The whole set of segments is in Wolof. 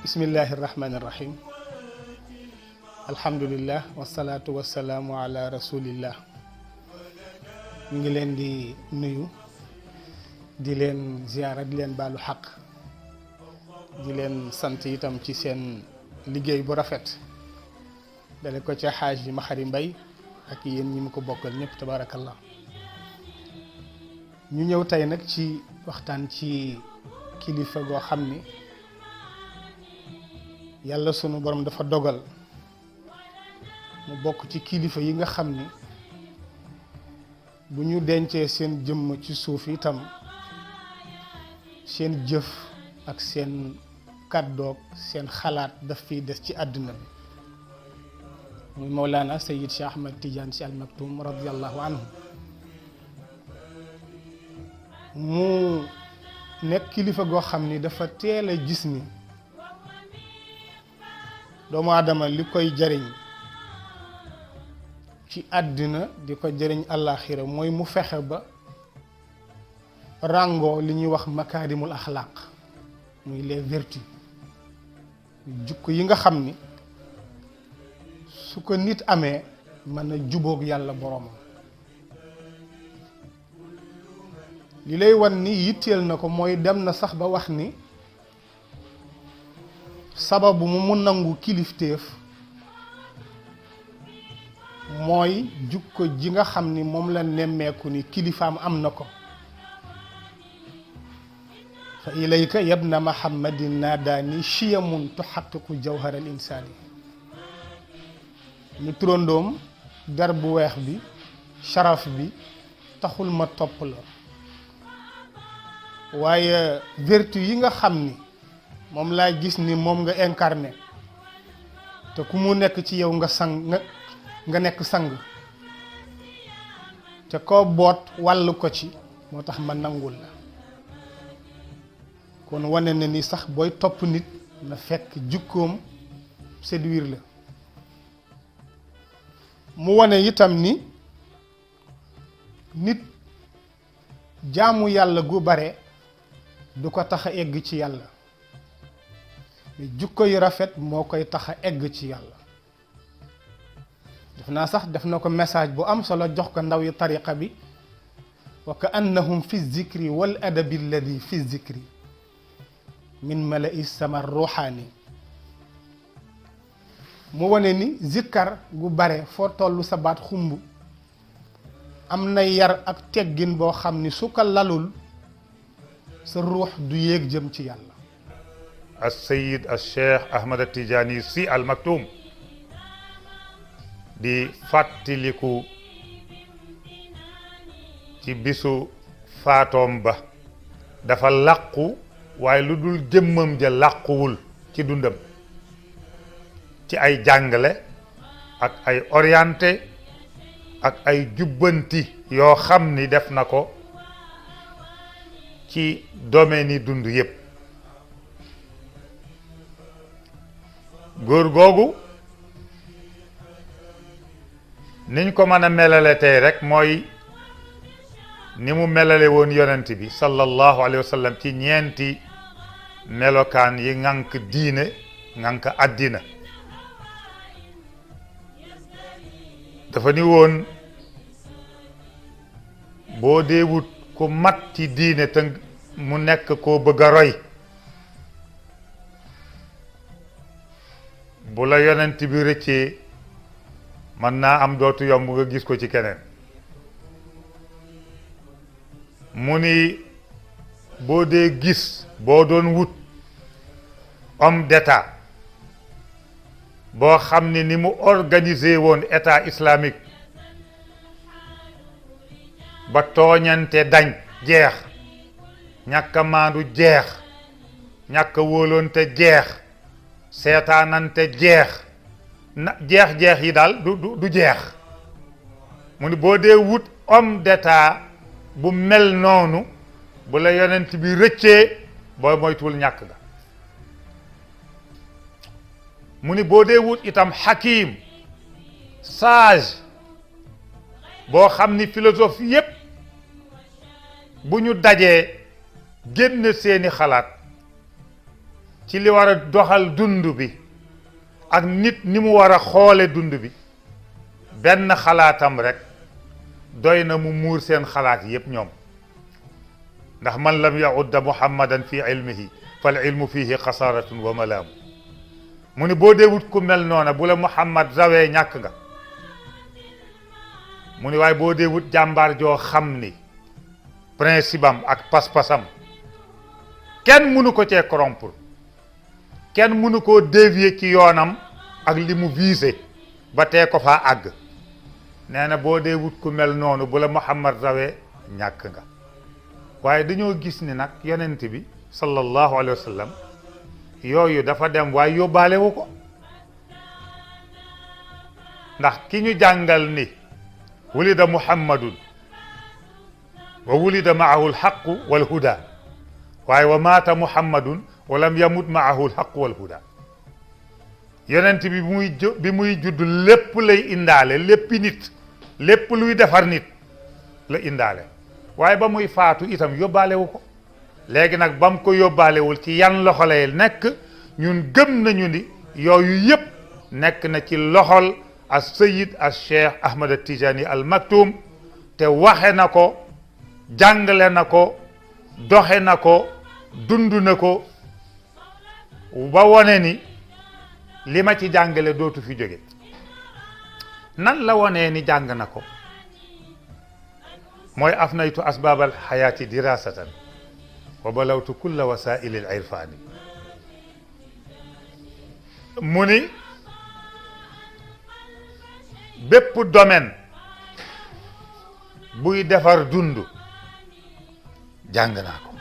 bismillahi irrahmani irrahim alhamdulillah wasalaatu wasalaamu ala rasulillah ñu ngi leen di nuyu di leen ziyaara di leen baalu xaq di leen sant itam ci seen liggéey bu rafet dale ko ca xaaj yi Maxari Mbay ak yéen ñi mu ko bokkal ñëpp tabarakallah ñu ñëw tey nag ci waxtaan ci kilifa goo xam ni yàlla sunu borom dafa dogal mu bokk ci kilifa yi nga xam ni bu ñu dencee seen jëmm ci suuf itam seen jëf ak seen kàddoog seen xalaat daf fiy des ci àdduna bi muy Mawlana Sayyid Cheikh Ahmad Tidiane Sy Al Maktoum radiyallahu anhu mu nekk kilifa goo xam ni dafa teel a gis ni doomu aadama li koy jariñ ci àddina di ko jëriñ àllaaxira mooy mu fexe ba ràngoo li ñuy wax makaarimul axlaaq muy les vertus jukko yi nga xam ni su ko nit amee mën a jubóog yàlla boroomam li lay wan ni yitteel na ko mooy dem na sax ba wax ni sababu mu nangu kilifteef mooy jukko ji nga xam ni moom la nemmeeku ni kilifaam am na ko fa ilayka yabna muhammadin naadaani chiyamun tuxaqiqu jawhar al insaani ñu turandoom der bu weex bi sharaf bi taxul ma topp la waaye vertu yi nga xam ni moom laa gis ni moom nga incarné te ku mu nekk ci yow nga nekk sang te koo boot wàll ko ci moo tax ma nangul la kon wane na ni sax booy topp nit na fekk jukkoom séduire la mu wane itam ni nit jaamu yàlla gu bare du ko tax a egg ci yàlla mais jukko yu rafet moo koy tax a egg ci yàlla def naa sax def na ko message bu am solo jox ko ndaw yi tariqa bi wa ka annahum fi zikri wal adabi alladi fi zikri min malai sama ruuxaani mu wane ni zikkar gu bare foo toll sa baat xumb am na yar ak teggin boo xam ni su ko lalul sa ruux du yéeg jëm ci yàlla السيد الشيخ أحمد التيجاني سي المكتوم di fàttaliku ci bisu faatoom ba dafa làqu waaye lu dul jëmmam ja làquwul ci dundam ci ay jàngale ak ay orienté ak ay jubbanti yoo xam ni def na ko ci domaine yi dund yépp góor googu niñ ko mën a melale tey rek mooy ni mu melale woon yonent bi sallallahu alayhi wa sallam ci ñeenti melokaan yi ŋànk diine ŋànk àddina dafa ni woon boo dee wut ku mat ci diine te mu nekk koo bëgg a roy bu la yonent bi rëccee mën naa am dootu yomb nga gis ko ci keneen mu ni boo dee gis boo doon wut homme d'état boo xam ni mu organisé woon état islamique ba tooñante dañ jeex ñàkk a maandu jeex ñàkk a wóolonte jeex seetaanante jeex na jeex-jeex yi daal du jeex mu ni boo dee wut homme d'état bu mel noonu bu la yonent bi rëccee boo moytuwul ñàkk ga mu ni boo dee wut itam hakim sage boo xam ni philosophe yépp bu ñu dajee génn seeni xalaat ci li war a doxal dund bi ak nit ni mu war a xoole dund bi benn xalaatam rek doy na mu muur seen xalaat yépp ñoom ndax man lam yaudda muhammadan fi ilmihi fal ilmu fihi xasaaratun wa malaamu mu ni boo dee wut ku mel noona bu la muhammad rawee ñàkk nga mu ni waaye boo dee wut jàmbaar joo xam ni principe am ak pas-pasam kenn mënu ko cee corrompre kenn mënu koo dévier ci yoonam ak li mu visé ba tee ko faa àgg nee na boo dee wut ku mel noonu bu la muhammad rawee ñàkk nga waaye dañoo gis ni nag yonent bi sallallahu alayhi wa sallam yooyu dafa dem waaye yóbbaale wu ko ndax ki ñu jàngal ni wulida muhammadun wa wulida maahu alxaqu walhuda waaye wa maata muhammadun wa lam yamut maahu alxaqu walhuda yonent bi bi muy judd lépp lay indaale léppi nit lépp luy defar nit la indaale waaye ba muy faatu itam yóbbaale wu ko léegi nag ba mu ko yóbbaalewul ci yan loxo lay nekk ñun gëm nañu ni yooyu yëpp nekk na ci loxol as sayid as cheikh ahmad al tijani al maktoum te waxe na ko jàngale na ko doxe na ko dund na ko ba wone ni li ma ci jàngale dootu fi jóge nan la wonee ni jàng na ko mooy afnaytu asbaab al xayaati dirasatan wa balawtu kulla wasaili al irfani mu ni bépp domaine buy defar dund jàng naa ko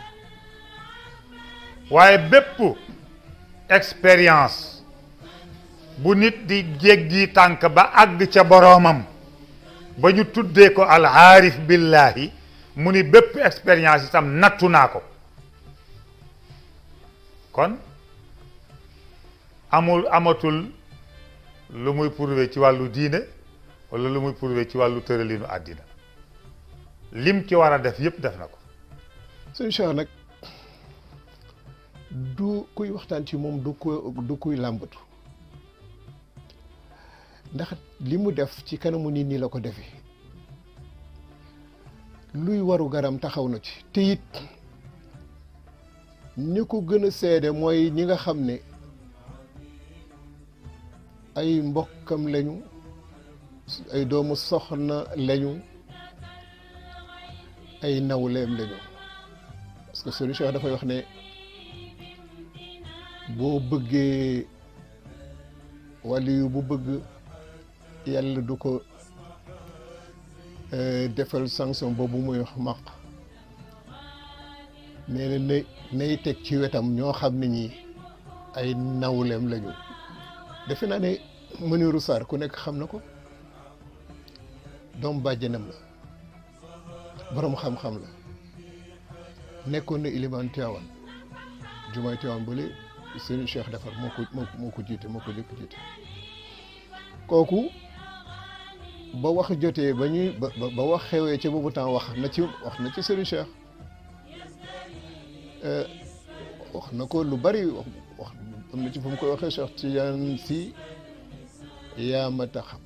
waaye bépp expérience bu nit di jéggi tànk ba àgg ca boroomam ba ñu tuddee ko al aarif billahi mu ni bépp expérience itam nattu naa ko kon amatul lu muy prouvé ci wàllu diine wala lu muy prouvé ci wàllu tëralinu àddina lim ci war a def yépp def na ko sëñ Cheikh nag du kuy waxtaan ci moom du kuy làmbatu ndax li mu def ci kanamu nit ñi la ko defee luy waru garam taxaw na ci te it ñi ko gën a seede mooy ñi nga xam ne ay mbokkam lañu ay doomu soxna lañu ay nawleem lañu parce que sëñ Cheikh dafay wax ne boo bëggee waliyu bu bëgg yàlla du ko defal sanction boobu muy wax maq nee na nay teg ci wetam ñoo xam ne ñi ay nawleem lañu defe naa ne Muniru Sarr ku nekk xam na ko doom bàjjenam la borom xam-xam la nekkoon na ilimaan Tiwaawan jumaay Tiwaawan bële Serigne Cheikh defar moo ko jiite moo ko jëkk jiite kooku ba wax jotee ba wax xewee ci boobu temps wax na ci Serigne Cheikh wax na ko lu bari wax am na ci fu mu koy waxee Cheikh Tidiane si yaa ma tax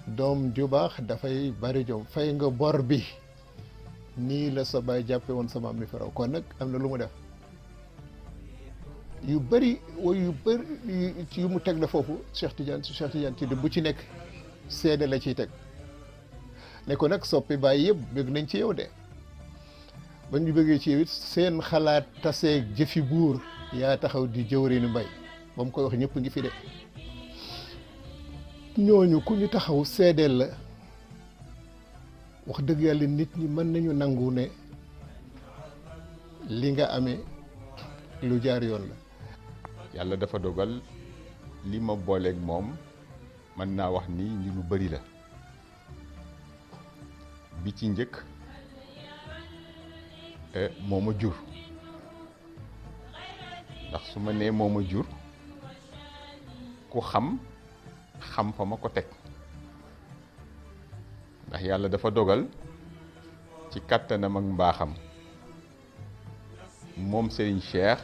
doom ju baax dafay bari jom fay nga bor bi nii la sa baay jàppe woon sama am mi faraw kon nag am na lu mu def yu bëri way yu bëri yu mu teg la foofu Cheikh Tidiane ci bu ci nekk seede la ciy teg ne ko nag soppi bàyyi yëpp bëgg nañ ci yow de ba ñu bëggee ci yow it seen xalaat taseeg jëfi buur yaa taxaw di jëwriñu mbay ba mu koy wax ñëpp ngi fi de ñooñu ku ñu taxaw seedeel la wax dëgg yàlla nit ñi mën nañu nangu ne li nga amee lu jaar yoon la. yàlla dafa dogal li ma booleeg moom mën naa wax ni ñu lu bari la bi ci njëkk moo ma jur ndax su ma nee moo ma jur ku xam fa ma ko teg ndax yàlla dafa dogal ci kàttanam ak mbaaxam moom Serigne Cheikh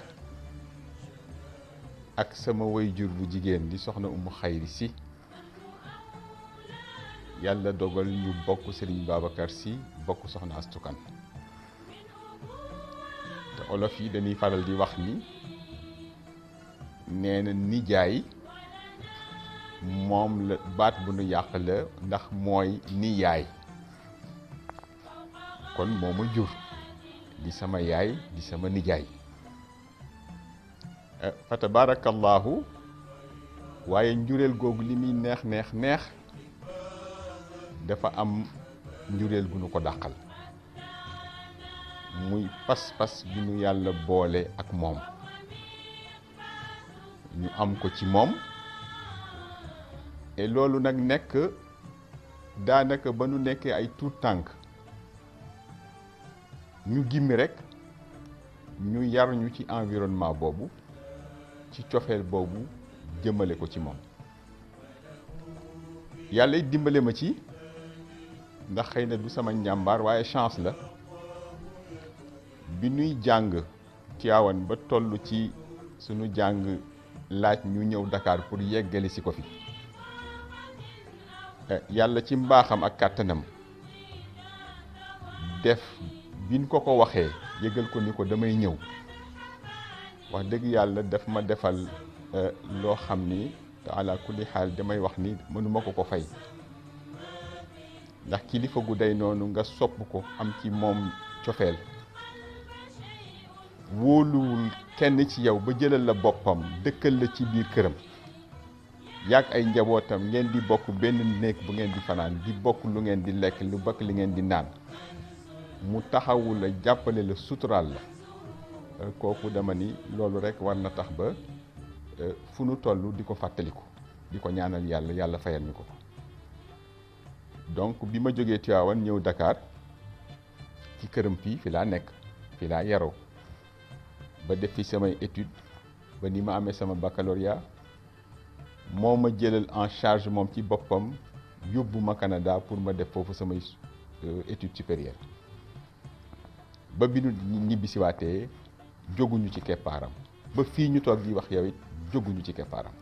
ak sama waajur bu jigéen di soxna Umu Xayri si yàlla dogal ñu bokk Serigne Babacar si bokk soxna Astu Kan te olof yi dañuy faral di wax ni nee na nijaay moom la baat bu nu yàq la ndax mooy ni yaay kon moo ma jur di sama yaay di sama nijaay fa tabarakallahu waaye njureel googu li muy neex dafa am njureel gu nu ko dàqal muy pas-pas bi nu yàlla boole ak moom ñu am ko ci moom et loolu nag nekk daanaka ba nu nekkee ay tuut tànk ñu gimmi rek ñu yar ñu ci environnement boobu ci cofeel boobu jëmale ko ci moom yàlla it dimbale ma ci ndax xëy na du sama njàmbaar waaye chance la bi ñuy jàng Tiwaawan ba toll ci sunu jàng laaj ñu ñëw Dakar pour yeggali si ko fi yàlla ci mbaaxam ak kàttanam def biñ ko waxee yëgal ko ni ko damay ñëw wax dëgg yàlla daf ma defal loo xam ni te ala kulli xaal damay wax ni mënuma ko fay ndax kilifa gu day noonu nga sopp ko am ci moom cofeel wóoluwul kenn ci yow ba jëlal la boppam dëkkal la ci biir këram yàgg ay njabootam ngeen di bokk benn néeg bu ngeen di fanaan di bokk lu ngeen di lekk lu bokk li ngeen di naan mu taxawu la jàppale la suturaal la kooku dama ni loolu rek war na tax ba fu nu toll di ko fàttaliku di ko ñaanal yàlla fayal ñu ko donc bi ma jógee Tivaouane ñëw Dakar ci këram fi laa nekk fi laa yaroo ba def fi samay étude ba ni ma amee sama baccalauréat moo ma jëlal en charge moom ci boppam yóbbu ma Canada pour ma def foofu samay étude supérieure ba bi nu ñibbisiwaatee jóguñu ci keppaaram ba fii ñu toog di wax yow it jóguñu ci keppaaram.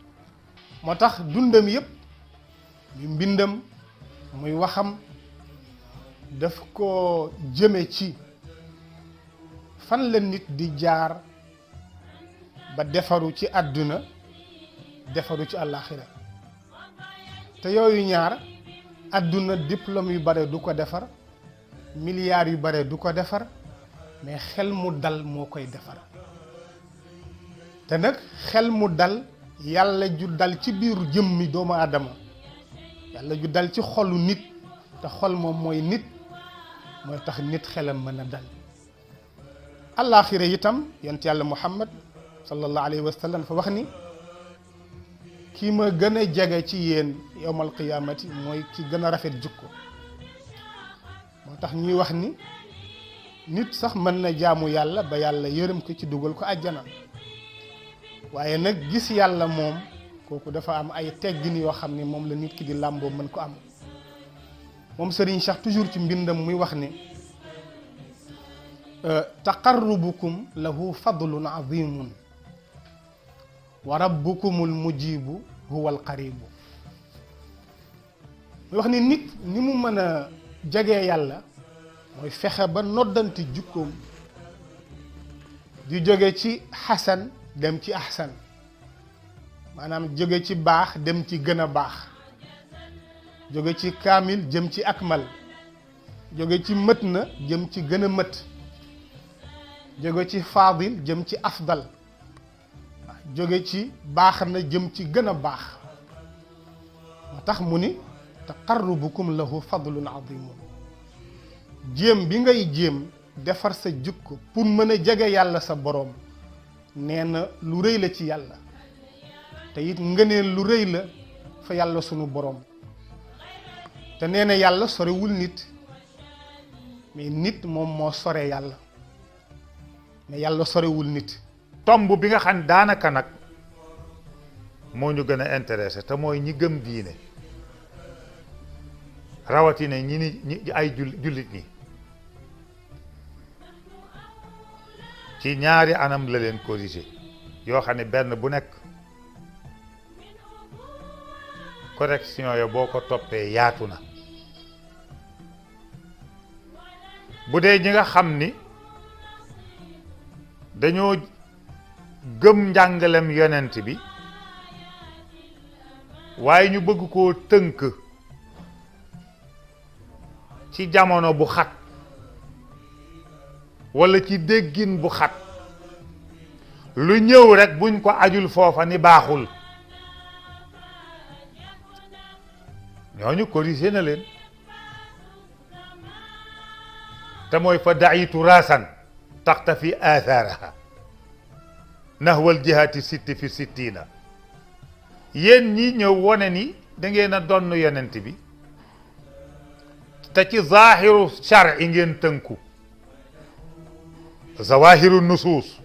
moo tax dundam yëpp muy mbindam muy waxam daf ko jëme ci fan la nit di jaar ba defaru ci àdduna defaru ci àllaaxira te yooyu ñaar àdduna diplôme yu bare du ko defar milliards yu bare du ko defar mais xel mu dal moo koy defar te nag xel mu dal yàlla ju dal ci biiru jëmmi doomu aadama yàlla ju dal ci xolu nit te xol moom mooy nit mooy tax nit xelam mën a dal àllaaxira itam yonent yàlla Muhammad sallallahu alayhi wa sallam dafa wax ni kii ma gën a jege ci yéen yowmal qiyaamati mooy ki gën a rafet jukko moo tax ñuy wax ni nit sax mën na jaamu yàlla ba yàlla yërëm ko ci dugal ko àjjana waaye nag gis yàlla moom kooku dafa am ay teggin yoo xam ne moom la nit ki di làmboo mën ko am moom Serigne Cheikh toujours ci mbindam muy wax ni taqarrubukum lahu fadlun azimun wa rabbukumul mujibu huwal qaribu muy wax ni nit ni mu mën a jegee yàlla mooy fexe ba noddanti jukkoom di jóge ci xasan dem ci ahsan maanaam jóge ci baax dem ci gën a baax jóge ci kaamil jëm ci akmal jóge ci mët na jëm ci gën a mët jóge ci faadil jëm ci afdal jóge ci baax na jëm ci gën a baax moo tax mu ni taqarrubukum lahu fadlun azimun jéem bi ngay jéem defar sa jukko pour mën a jege yàlla sa boroom nee na lu rëy la ci yàlla te it ngëneel lu rëy la fa yàlla sunu boroom te nee na yàlla sorewul nit mais nit moom moo sore yàlla mais yàlla sorewul nit. tomb bi nga xam daanaka nag moo ñu gën a intéressé te mooy ñi gëm diine rawatina ñi ay jullit ñi ci ñaari anam la leen corrigé yoo xam ne benn bu nekk correction ya boo ko toppee yaatu na bu dee ñi nga xam ni dañoo gëm njàngalem yonent bi waaye ñu bëgg koo tënk ci jamono bu xat walla ci déggin bu xat lu ñëw rekk buñ ko ajul foofa ni baaxul ñooñu corrigé na leen te mooy fa dayitu raasan taxtafi atharaha nahwal jihati sitti fi sittina yéen ñi ñëw wone ni da ngeen a donn yonent bi te ci zahiru shar'i ngeen tënku zawahiru nusuus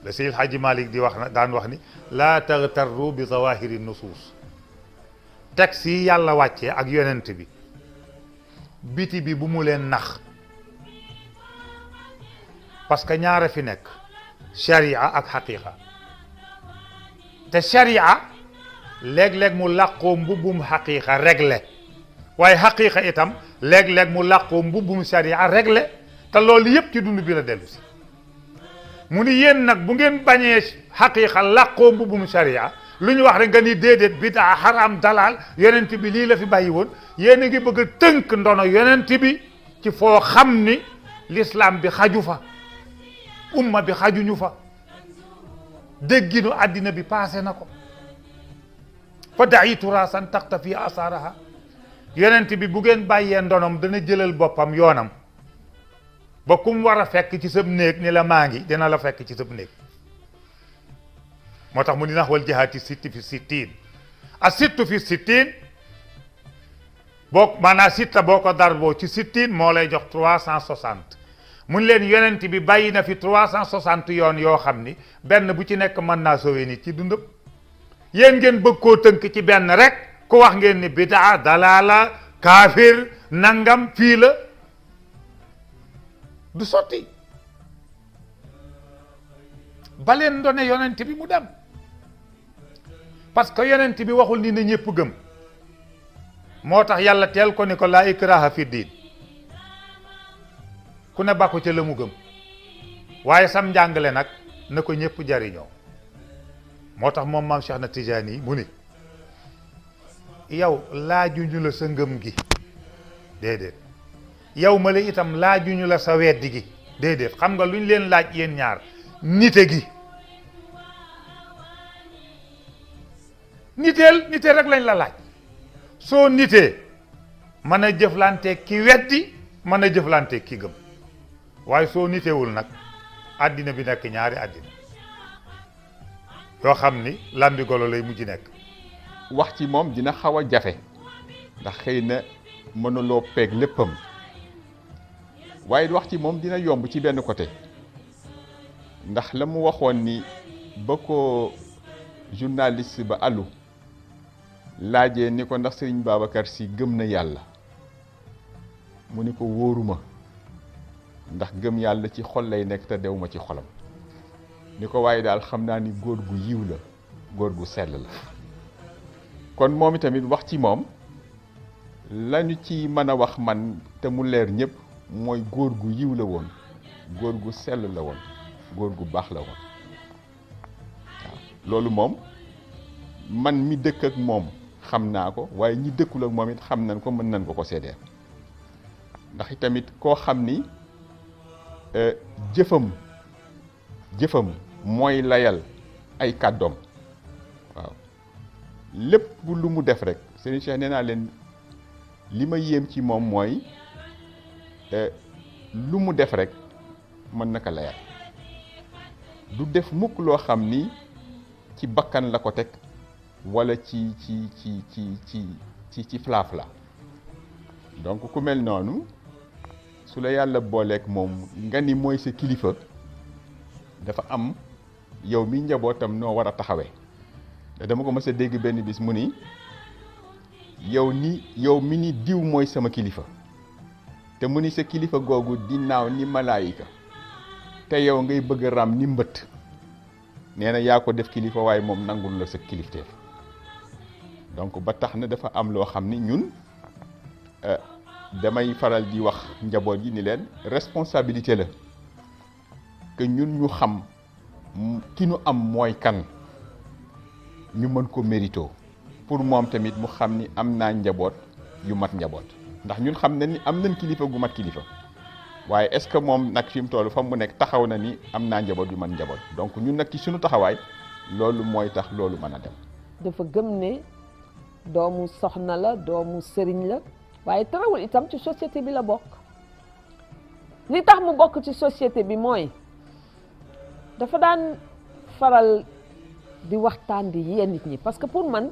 la Seydi El Hadji Malick di wax na daan wax ni laa taghtarru bi zawahiri nusuus texte yi yàlla wàccee ak yonent bi biti bi bu mu leen nax parce que ñaara fi nekk sharia ak xaqiqa te sharia léeg-léeg mu làqoo mbubbum xaqiqa réglé waaye xaqiqa itam léeg-léeg mu làqoo mbubbum sharia réglé te loolu yépp ci dund bi la dellu si mu ni yéen nag bu ngeen bañee xaqiqa làqoo mbubbum sharia lu ñu wax rek nga ni déedéet bidaa xaraam dalal yonent bi lii la fi bàyyi woon yéen a ngi bëgg a tënk ndono yonent bi ci foo xam ni l'islam bi xaju fa umma bi xajuñu fa dégginu àddina bi paase na ko fa dayitu raasan taxtafi asaaraha yonent bi bu ngeen bàyyee ndonom dana jëlal boppam yoonam ba kum war a fekk ci sab néeg ni la maa ngi dina la fekk ci sab néeg moo tax mu di nax wal jihaati sitti fi sittiin a sittu fi sittiin boo maanaam sitta boo ko darboo ci sittiin moo lay jox 360 mun leen yonent bi bàyyi na fi 360 yoon yoo xam ni benn bu ci nekk mën naa sauver nit ci dundam yéen ngeen bëgg koo tënk ci benn rek ku wax ngeen ni bidaa dalaala kaafir nangam fii la du sotti baleen doone yonent bi mu dem parce que yonent bi waxul ni ne ñëpp gëm moo tax yàlla teel ko ni ko laa ikraha fi diin ku ne bàkku ca la mu gëm waaye sam njàngale nag na ko ñëpp jariñoo moo tax moom maam Cheikh na Tijaani yi mu ni yow laajuñu la sa ngëm gi déedéet yow ma la itam laajuñu la sa weddi gi déedéet xam nga lu ñu leen laaj yéen ñaar nite gi niteel rek lañ la laaj soo nitee mën a jëflante ki weddi mën a jëflante ki gëm waaye soo nitewul nag àddina bi nekk ñaari àddina yoo xam ni lambi golo lay mujj nekk wax ci moom dina xaw a jafe ndax xëy na mënuloo peeg léppam waaye wax ci moom dina yomb ci benn côté ndax la mu waxoon ni ba ko journaliste ba alu laajee ni ko ndax Serigne Babacar Sy gëm na yàlla mu ni ko wóoruma ndax gëm yàlla ci xol lay nekk te dew ma ci xolam ni ko waaye daal xam naa ni góor gu yiw la góor gu sell la kon moom itamit wax ci moom lañu ci mën a wax man te mu leer ñëpp mooy góor gu yiw la woon góor gu sell la woon góor gu baax la woon waaw loolu moom man mi dëkk ak moom xam naa ko waaye ñi dëkkul ak moom it xam nañ ko mën nañ ko ko seedeel ndax itamit koo xam ni jëfam mooy layal ay kàddoom waaw lépp lu mu def rek Serigne Cheikh nee naa leen li ma yéem ci moom mooy lu mu def rek mën na ko layal du def mukk loo xam ni ci bakkan la ko teg wala ci flaaf la donc ku mel noonu su la yàlla booleeg moom nga ni mooy sa kilifa dafa am yow mi njabootam noo war a taxawee dama ko mës a dégg benn bis mu ni yow mi ni diw mooy sama kilifa te mu ni sa kilifa googu di naaw ni malaayika te yow ngay bëgg a ram ni mbëtt nee na yaa ko def kilifa waaye moom nangul la sa kilifteef donc ba tax na dafa am loo xam ni ñun damay faral di wax njaboot yi ni leen responsabilité la que ñun ñu xam ki nu am mooy kan ñu mën ko mérito pour moom tamit mu xam ni am naa njaboot yu mat njaboot ndax ñun xam na ni am nañ kilifa gu mat kilifa waaye est-ce que moom nag fi mu toll fa mu nekk taxaw na ni am naa njaboot yu mat njaboot donc ñun nag ci suñu taxawaay loolu mooy tax loolu mën a dem. dafa gëm ne doomu soxna la doomu sëriñ la waaye tarawul itam ci société bi la bokk li tax mu bokk ci société bi mooy dafa daan faral di waxtaan di yee nit ñi parce que pour man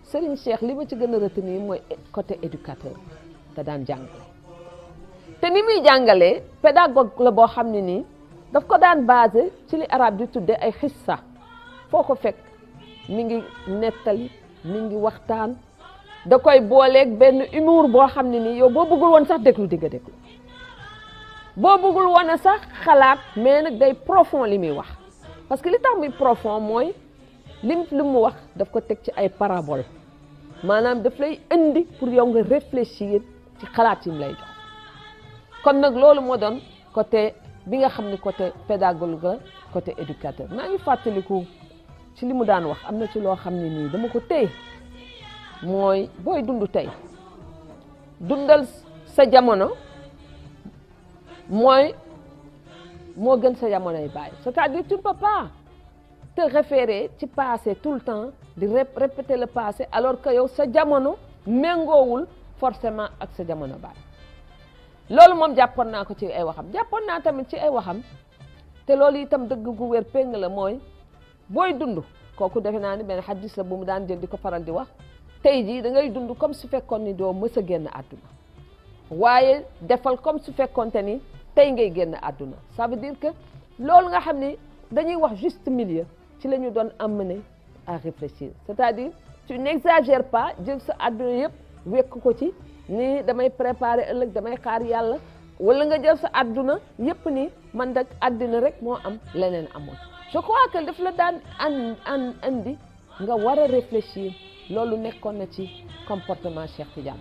Serigne Cheikh li ma ci gën a retenir mooy côté éducateur da daan jàngale te ni muy jàngalee pédagogue la boo xam ne nii daf ko daan basé ci li arab di tudde ay xissa foo ko fekk mi ngi nettali mi ngi waxtaan da koy booleeg benn humour boo xam ne nii yow boo bëggul woon sax déglu di nga déglu boo bëggul woon a sax xalaat mais nag day profond li muy wax parce que li tax muy profond mooy li mu wax daf ko teg ci ay parabole maanaam daf lay indi pour yow nga réfléchir ci xalaat yi mu lay jox kon nag loolu moo doon côté bi nga xam ne côté pédagogue la côté éducateur maa ngi fàttaliku ci li mu daan wax am na ci loo xam ne nii dama ko téye mooy booy dund tey dundal sa jamono mooy moo gën sa jamonoy bàyyi c'est-à-dire tu ne peux pas te référer ci passé tout le temps di répéter le passé alors que yow sa jamono méngoowul forcément ak sa jamono bàyyi loolu moom jàppoon naa ko ci ay waxam jàppoon naa tamit ci ay waxam te loolu itam dëgg gu wér péng la mooy booy dund kooku defe naa ni benn xaddis la bu mu daan jël di ko faral di wax tey jii da ngay dund comme su fekkoon ni doo mës a génn àdduna waaye defal comme su fekkoonte ni tey ngay génn àdduna ça veut dire que loolu nga xam ni dañuy wax juste milieu ci la ñu doon amener à réfléchir c'est-à-dire tu n'exagères pas jël sa àdduna yëpp wekk ko ci ni damay préparer ëllëg damay xaar yàlla wala nga jël sa àdduna yëpp ni man dak àddina rek moo am leneen amul je crois que daf la daan andi nga war a réfléchir loolu nekkoon na ci comportement Cheikh Tidiane.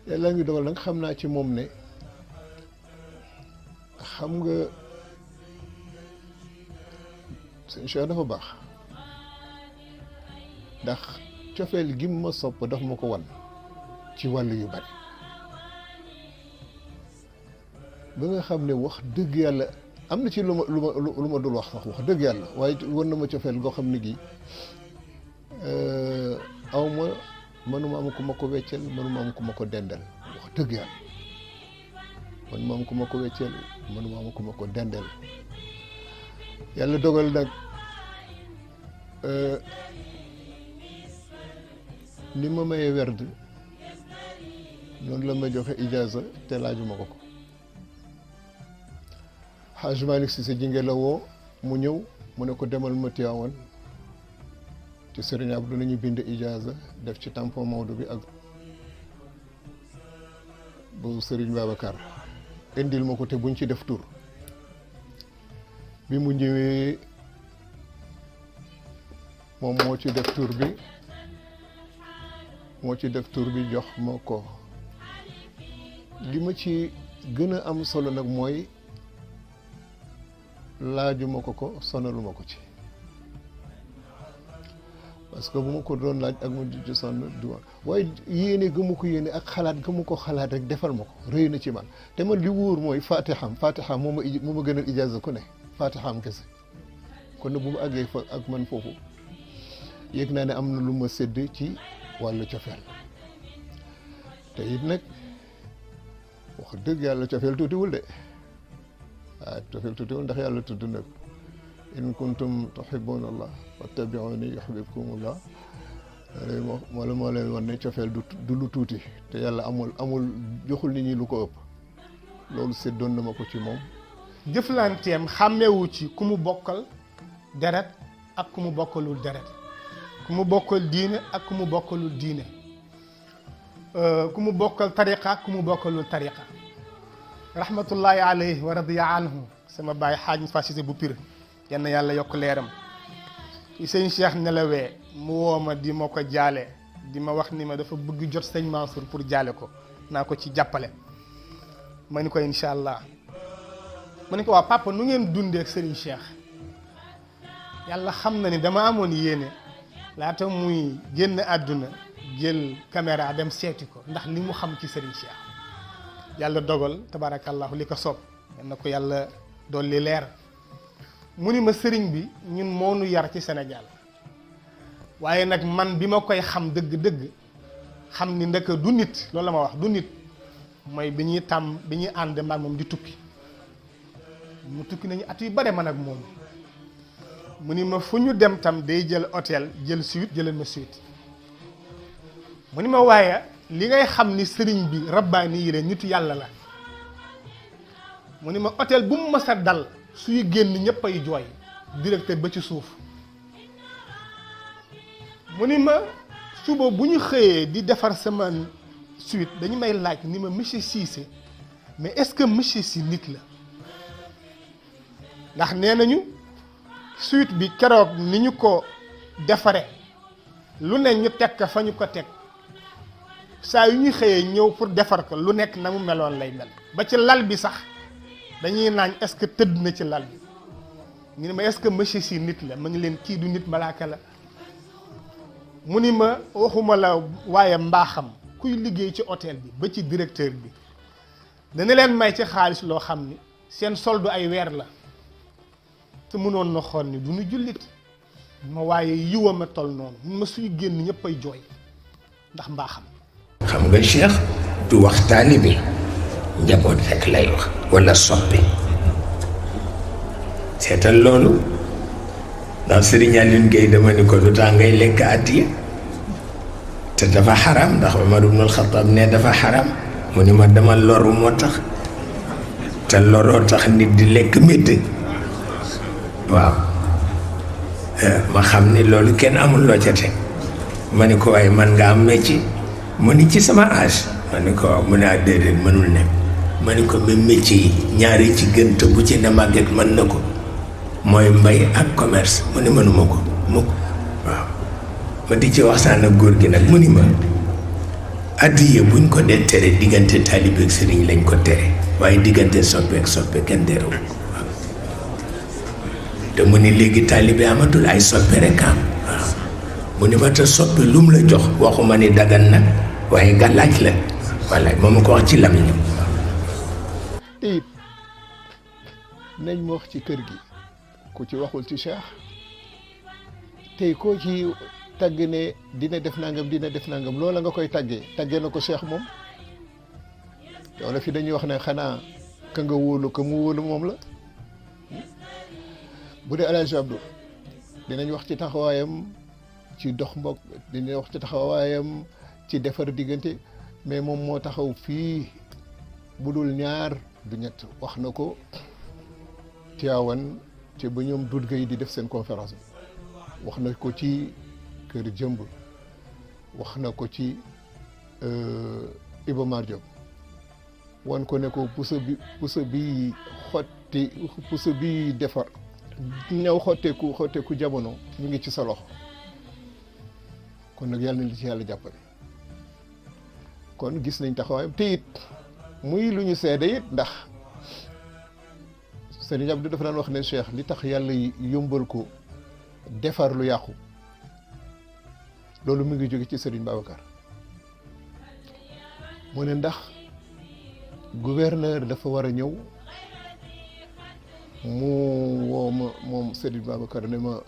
yàlla ngi dogal nag xam naa ci moom ne xam nga sëñ Cheikh dafa baax ndax cofeel gi ma sopp daf ma ko wan ci wàll yu bari ba nga xam ne wax dëgg yàlla am na ci lu ma dul wax sax wax dëgg yàlla waaye wan na ma cofeel goo xam ne gi aw ma mënuma am ku ma ko weccel mënuma am ku ma ko dendal wax dëgg yàlla mënuma am ku ma ko weccel mënuma am ku ma ko dendal yàlla dogal nag ni ma mayee werd noonu la ma joxe ijaaza te laajuma ko Haj Malick Cissé jinge la woo mu ñëw mu ne ko demal ma Tiwaawan ci Serigne Abdou nañu bind ijaaza def ci tampon Maodo bi ak bu Serigne Babacar indil ma ko te buñ ci def tur bi mu ñëwee moom moo ci def tur bi jox ma ko li ma ci gën a am solo nag mooy laajuma ko sonaluma ko ci parce que bu ma ko doon laaj ak ma ci sonn du waaye yéene gëmu ko yéene ak xalaat gëmu ko xalaat rek defal ma ko rëy na ci man te man li wóor mooy fatihaam moo ma gënal ijaaza ku ne fatihaam kese kon nag bu ma àggee fa ak man foofu yëg naa ne am na lu ma sédd ci wàllu cofeel te it nag wax dëgg yàlla cofeel tuutiwul de waaw cofeel tuutiwul ndax yàlla tudd na ko in kuntum tuhibbuna allah wattabi'uni yuhbibkumullah moo leen wan ne cofeel du lu tuuti te yàlla amul joxul nit ñi lu ko ëpp loolu séddoon na ma ko ci moom jëflanteem xàmmewu ci ku mu bokkal deret ak ku mu bokkalul deret ku mu bokkal diine ak ku mu bokkalul diine ku mu bokkal tariqa ak ku mu bokkalul tariqa rahmatullahi alayhi wa radiya anhu sama baay xaaj Moustapha Cissé bu Pire yenn yàlla yokk leeram ci sëñ Cheikh nelawee mu woo ma di ma ko jaale di ma wax ni ma dafa bëgg jot sëñ Mansour pour jaale ko naa ko ci jàppale ma ni ko incha allah ma ni ko waa papa nu ngeen dundee ak Serigne Cheikh yàlla xam na ni dama amoon yéene laata muy génn àdduna jël caméra dem seeti ko ndax li mu xam ci Serigne Cheikh yàlla dogal tabarakallahu li ko soob na ko yàlla dolli leer mu ni ma sëriñ bi ñun moo nu yar ci Sénégal waaye nag man bi ma koy xam dëgg-dëgg xam ni ndeke du nit loolu la ma wax du nit mooy bi ñuy ànd maag moom di tukki mu tukki nañu at yu bare man ak moom mu ni ma fu ñu dem tam day jël hôtel jël suite jëlal ma suite mu ni ma waaye li ngay xam ni sëriñ bi rabbaani yi la nitu yàlla la mu ni ma hôtel bu mu mës a dal suy génn ñëpp ay jooy directeur ba ci suuf mu ni ma suba bu ñu xëyee di defar sama suite dañu may laaj ni ma monsieur Cissé mais est-ce que monsieur Sy nit la ndax nee nañu suite bi keroog ni ñu ko defare lu ne ñu teg ko fa ñu ko teg saa yu ñu xëyee ñëw pour defar ko lu nekk na mu meloon lay mel ba ci lal bi sax dañuy naañ est-ce que tëdd na ci lal bi ñu ne ma est-ce que monsieur Sy nit la ma ngi leen kii du nit malaaka la mu ni ma waxuma la waaye mbaaxam kuy liggéey ci hôtel bi ba ci directeur bi dana leen may ci xaalis loo xam ni seen soldu ay weer la te mënoon na xool ni du ñu jullit ma waaye yiwam a tol noonu ma suy génn ñëpp ay jooy ndax mbaaxam. xam nga Cheikh du wax taalibe njaboot rek lay wax wala soppi seetal loolu ndax Serigne Aline Gueye dama ni ko lu tax ngay lekk àddiya te dafa xaram ndax Omar ibnul Xattaab ne dafa xaram mu ni ma dama loru moo tax te loroo tax nit di lekk médd waaw ma xam ni loolu kenn amul loo ca teg ma ni ko waaye man nga am métier mu ni ci sama âge ma ni ko waaw mu ne ah déedéet mënul ne ma ni ko même métier yi ñaari ci gën te bu ci ne màgget mën na ko mooy mbay ak commerce mu ni mënuma ko mukk waaw ma di ci waxtaan ak góor gi nag mu ni ma addiye buñ ko dee tere diggante taalibe ak sëriñ lañ ko tere waaye diggante soppe ak soppe kenn terewu waaw te mu ni léegi taalibe amatul ay soppe rek am waaw mu ni ma te soppe lu mu la jox waxuma ni dagan nag waaye gàllaaj la walla moo ma ko wax ci lamiñam te it nañ ma wax ci kër gi ku ci waxul ci Cheikh tey koo ci tagg ne dina def nangam loola nga koy taggee na ko Cheikh moom te wala fi dañuy wax ne xanaa ka nga wóolu ka mu wóolu moom la bu dee El Hadj Abdou dinañ wax ci taxawaayam ci dox mbokk dinañ wax ci taxawaayam ci defar diggante mais moom moo taxaw fii bu dul ñaar du ñett wax na ko Tiwaawan ci ba ñoom dut gay di def seen conférence bi wax na ko ci kër jëmb wax na ko ci Iba Mar Diop wan ko ne ko puso bi xotti puso bi defar ñëw xotteeku jamono mu ngi ci sa loxo kon nag yàlla na li ci yàlla jàppale kon gis nañ taxawaayam te it muy lu ñu seede it ndax Serigne Abdou dafa daan wax ne Cheikh li tax yàlla yombal ko defar lu yàqu loolu mu ngi jóge ci Serigne Babacar mu ne ndax gouverneur dafa war a ñëw mu woo ma moom Serigne Babacar ne ma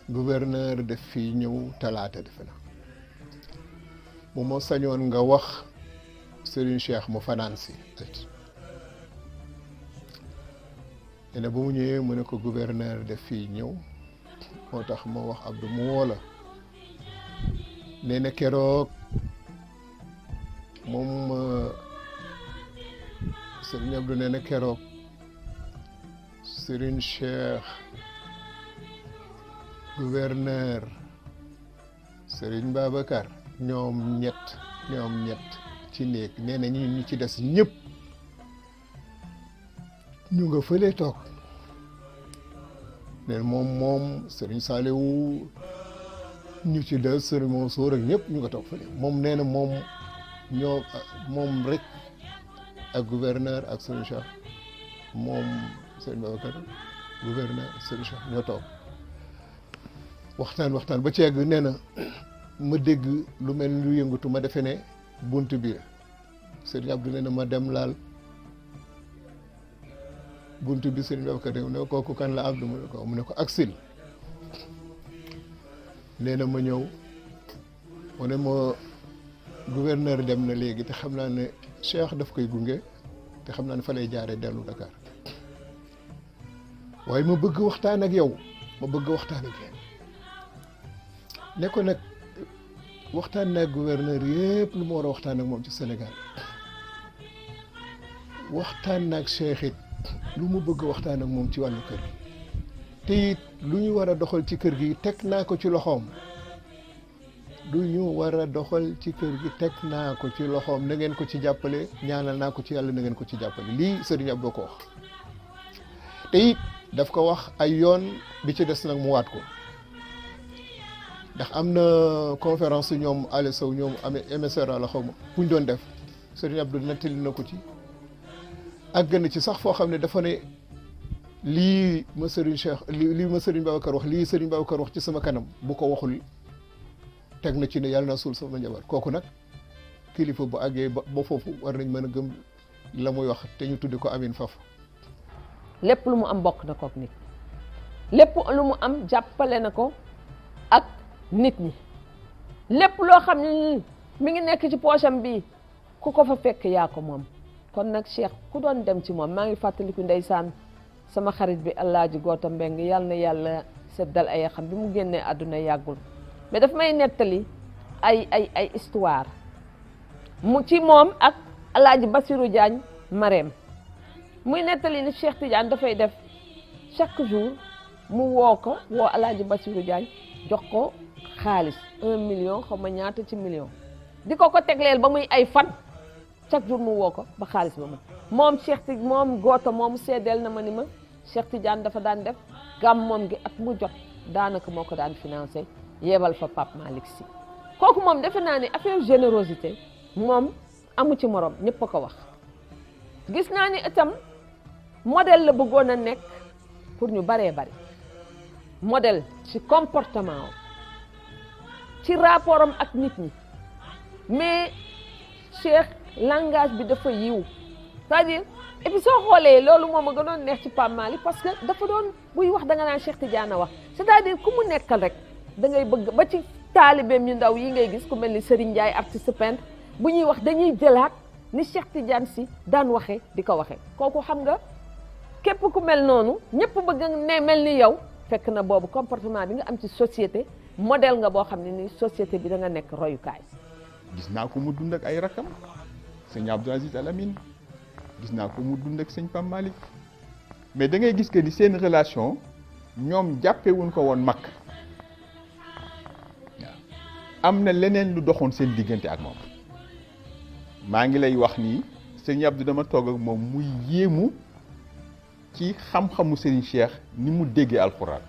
gouverneur def fii ñëw talaata defe na mu moo sañoon nga wax Serigne Cheikh mu fanaan si ne ba mu ñëwee mu ne ko gouverneur def fii ñëw moo tax ma wax Abdou mu woo la nee na keroog moom Serigne Abdou nee na keroog Serigne Cheikh gouverneur Serigne Babacar ñoom ñett ci néeg nee na ñi ci des ñëpp ñu nga fële toog ne moom Serigne Saliou ñu ci des sëriñ Mansour ak ñëpp ñu nga toog fële moom nee na moom rek ak gouverneur ak sëriñ Cheikh moom sëriñ Babacar gouverneur sëriñ Cheikh ñoo toog waxtaan ba ci yàgg nee na ma dégg lu mel ni lu yëngatu ma defe ne bunt bi sëriñ Abdou nee na ma dem laal bunt bi sëriñ Babacar ne kooku kan la Abdou mu ne ko aksil nee na ma ñëw mu ne ma gouverneur dem na léegi te xam naa ne Cheikh daf koy gunge te xam naa ne fa lay jaaree dellu Dakar waaye ma bëgg waxtaan ak yow ne ko nag waxtaan naa ak gouverneur yëpp lu ma war a waxtaan ak moom ci Sénégal waxtaan naa ak Cheikh it lu mu bëgg waxtaan ak moom ci wàllu kër gi te it lu ñu war a doxal ci kër gi teg naa ko ci loxoom na ngeen ko ci jàppale ñaanal naa ko ci yàlla na ngeen ko ci jàppale lii Serigne Abdou ko wax te it daf ko wax ay yoon bi ci des nag mu waat ko ndax am na conférence ñoom Aliou Sow ñoom MSRA la xaw ma buñ doon def Serigne Abdou nettali na ko ci àgg na ci sax foo xam ne dafa ne lii ma Serigne Babacar wax lii Serigne Babacar wax ci sama kanam bu ko waxul teg na ci ne yàlla na suul sama njaboot kooku nag kilifa bu àggee ba foofu war nañ mën a gëm la muy wax te ñu tuddi ko amin faf lépp lu mu am bokk na ko ak nit lépp lu mu am jàppale na ko ak nit ñi lépp loo xam ne mi ngi nekk ci poosam bi ku ko fa fekk yaa ko moom kon nag Cheikh ku doon dem ci moom maa ngi fàttaliku ndeysaan sama xarit bi Alaaji Goota Mbeng yàlla na yàlla seddal ay xam bi mu génnee àdduna yàggul mais daf may nettali ay histoire mu ci moom ak Alaaji Basiru Jaañ Mareem muy nettali ni Cheikh Tidiane dafay def chaque jour mu woo Alaaji Basiru Jaañ jox ko xaalis 1 million xaw ma ñaata ci million di ko tegleel ba muy ay fan chaque jour mu woo ko ba xaalis ba moom moom Goota moom seedeel na ma ni ma Cheikh Tidiane dafa daan def gàmmoom gi at mu jot daanaka moo ko daan financé yebal fa Pape Malick Sy kooku moom defe naa ni affaire générosité moom amu ci morom ñëpp a ko wax gis naa ni itam modèle la bëggoon a nekk pour ñu baree bari modèle ci comportement am ci rapport am ak nit ñi mais Cheikh langage bi dafa yiw c'est-à-dire et puis soo xoolee loolu moom a gënoon neex ci Pape Malick parce que dafa doon buy wax da nga naan Cheikh Tidiane a wax c'est-à-dire ku mu nekkal rek da ngay bëgg ba ci taalibeem yu ndaw yi ngay gis ku mel ni Serigne Ndiaye artiste peintre bu ñuy wax dañuy jëlaat ni Cheikh Tidiane Sy daan waxee di ko waxee kooku xam nga képp ku mel noonu ñëpp bëgg ne mel ni yow fekk na boobu comportement bi nga am ci société modèle nga boo xam ne ni société bi da nga nekk royukaay. gis naa ko mu dund ak ay rakam sëñ Abdou Aziz Al Amine gis naa ko mu dund ak sëñ Pape Malick mais da ngay gis que ni seen relation ñoom jàppewuñ ko woon mag am na leneen lu doxoon seen diggante ak moom maa ngi lay wax nii sëñ Abdou dama toog ak moom muy yéemu ci xam-xamu Serigne Cheikh ni mu déggee alxuraan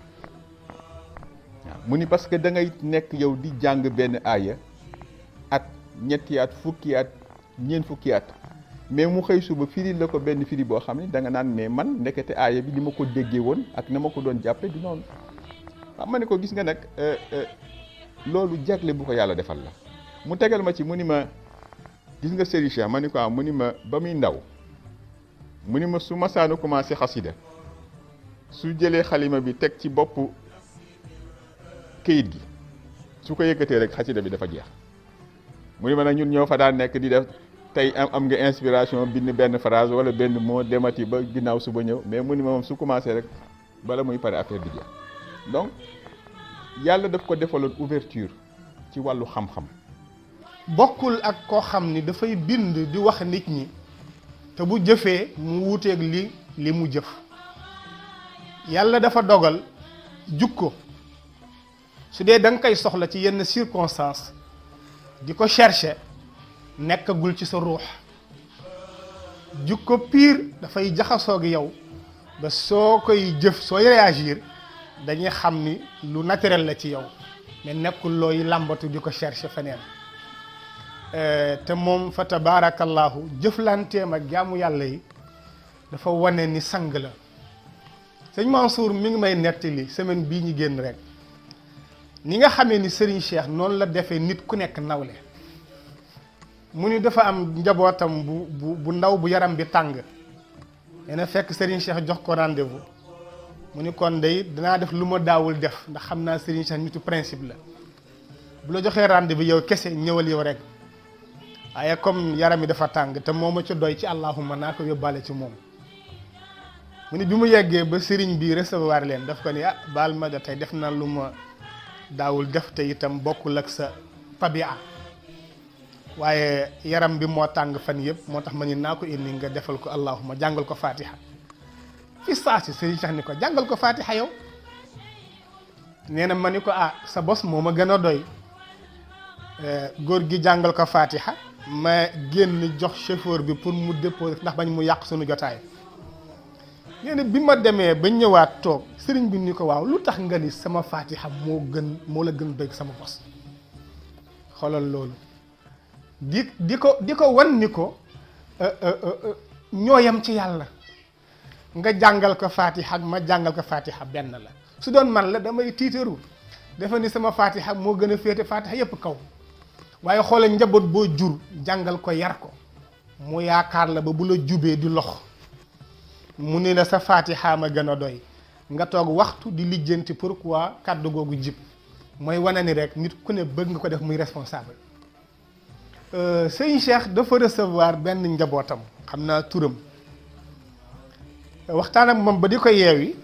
waaw mu ni parce que da ngay nekk yow di jàng benn aaya at ñetti at fukki at ñeent fukki at mais mu xëy suba firi la ko benn firi boo xam ne da nga naan mais man ndekete aaya bi ni ma ko déggee woon ak na ma ko doon jàppe du noonu xam ma ne ko gis nga nag loolu jagle bu ko yàlla defal la mu tegal ma ci mu ni ma gis nga Serigne Cheikh ma ni ko mu ni ma ba muy ndaw mu ni ma su masaanu commencé xasida su jëlee xalima bi teg ci boppu këyit gi su ko yëkkatee rek xasida bi dafa jeex mu ni ma nag ñun ñoo fa daan nekk di def tey am nga inspiration bind benn phrase wala benn mot demati ba ginnaaw suba ñëw mais mu ni ma moom su commencé rek bala muy pare affaire bi jeex donc yàlla daf ko defaloon ouverture ci wàllu xam-xam bokkul ak koo xam ni dafay bind di wax nit ñi te bu jëfee mu wuuteeg li mu jëf yàlla dafa dogal jukko su dee da nga koy soxla ci yenn circonstance di ko chercher nekkagul ci sa ruux jukko pire dafay jaxasoo gi yow ba soo koy jëf sooy réagir dañuy xam ni lu naturel la ci yow mais nekkul looy làmbatu di ko chercher feneen te moom fa tabarakallahu jëflanteem ak jaamu yàlla yi dafa wane ni sang la. sëñ Mansour mi ngi may nettali semaine bii ñu génn rek ni nga xamee ni Serigne Cheikh noonu la defee nit ku nekk nawle mu ni dafa am njabootam bu ndaw bu yaram bi tàng nee na fekk Serigne Cheikh jox ko rendez-vous mu ni kon day danaa def lu ma daawul def ndax xam naa Serigne Cheikh nitu principe la bu la joxee rendez-vous yow kese ñëwal yow rek waaye comme yaram bi dafa tàng te moo ma ci doy ci allahumma naa ko yóbbaale ci moom. mu ni bi mu yeggee ba sëriñ bi recevoir leen daf ko ni baal ma da tey def na lu ma daawul def te itam bokkul ak sa tabia waaye yaram bi moo tàng fan yëpp moo tax ma ni naa ko indi nga defal ko allahuma jàngal ko fatiha fi saa si sëriñ Cheikh ni ko jàngal ko fatiha yow nee na ma ni ko sa bos moo ma gën a doy góor gi jàngal ko fatiha ma génn jox chauffeur bi pour mu déposer ndax bañ mu yàq suñu jotaay nee na bi ma demee ba ñëwaat toog sëriñ bi ni ko waaw lu tax nga ni sama fatiha moo la gën doy sama bos xoolal loolu di ko wan ni ko ñooyam ci yàlla nga jàngal ko fatiha ak ma jàngal ko fatiha benn la su doon man la damay tiitaru dafa ni sama fatiha moo gën a féete fatiha yépp kaw waaye xoolal njaboot boo jur jàngal ko yar ko mu yaakaar la ba bu la jubee di lox mu ne la sa fatiha ma gën a doy nga toog waxtu di lijjanti pourquoi kàddu googu jib mooy wane ni rek nit ku ne bëgg nga ko def muy responsable. sëñ Cheikh dafa recevoir benn njabootam xam naa turam waxtaan ak moom ba di ko yeewi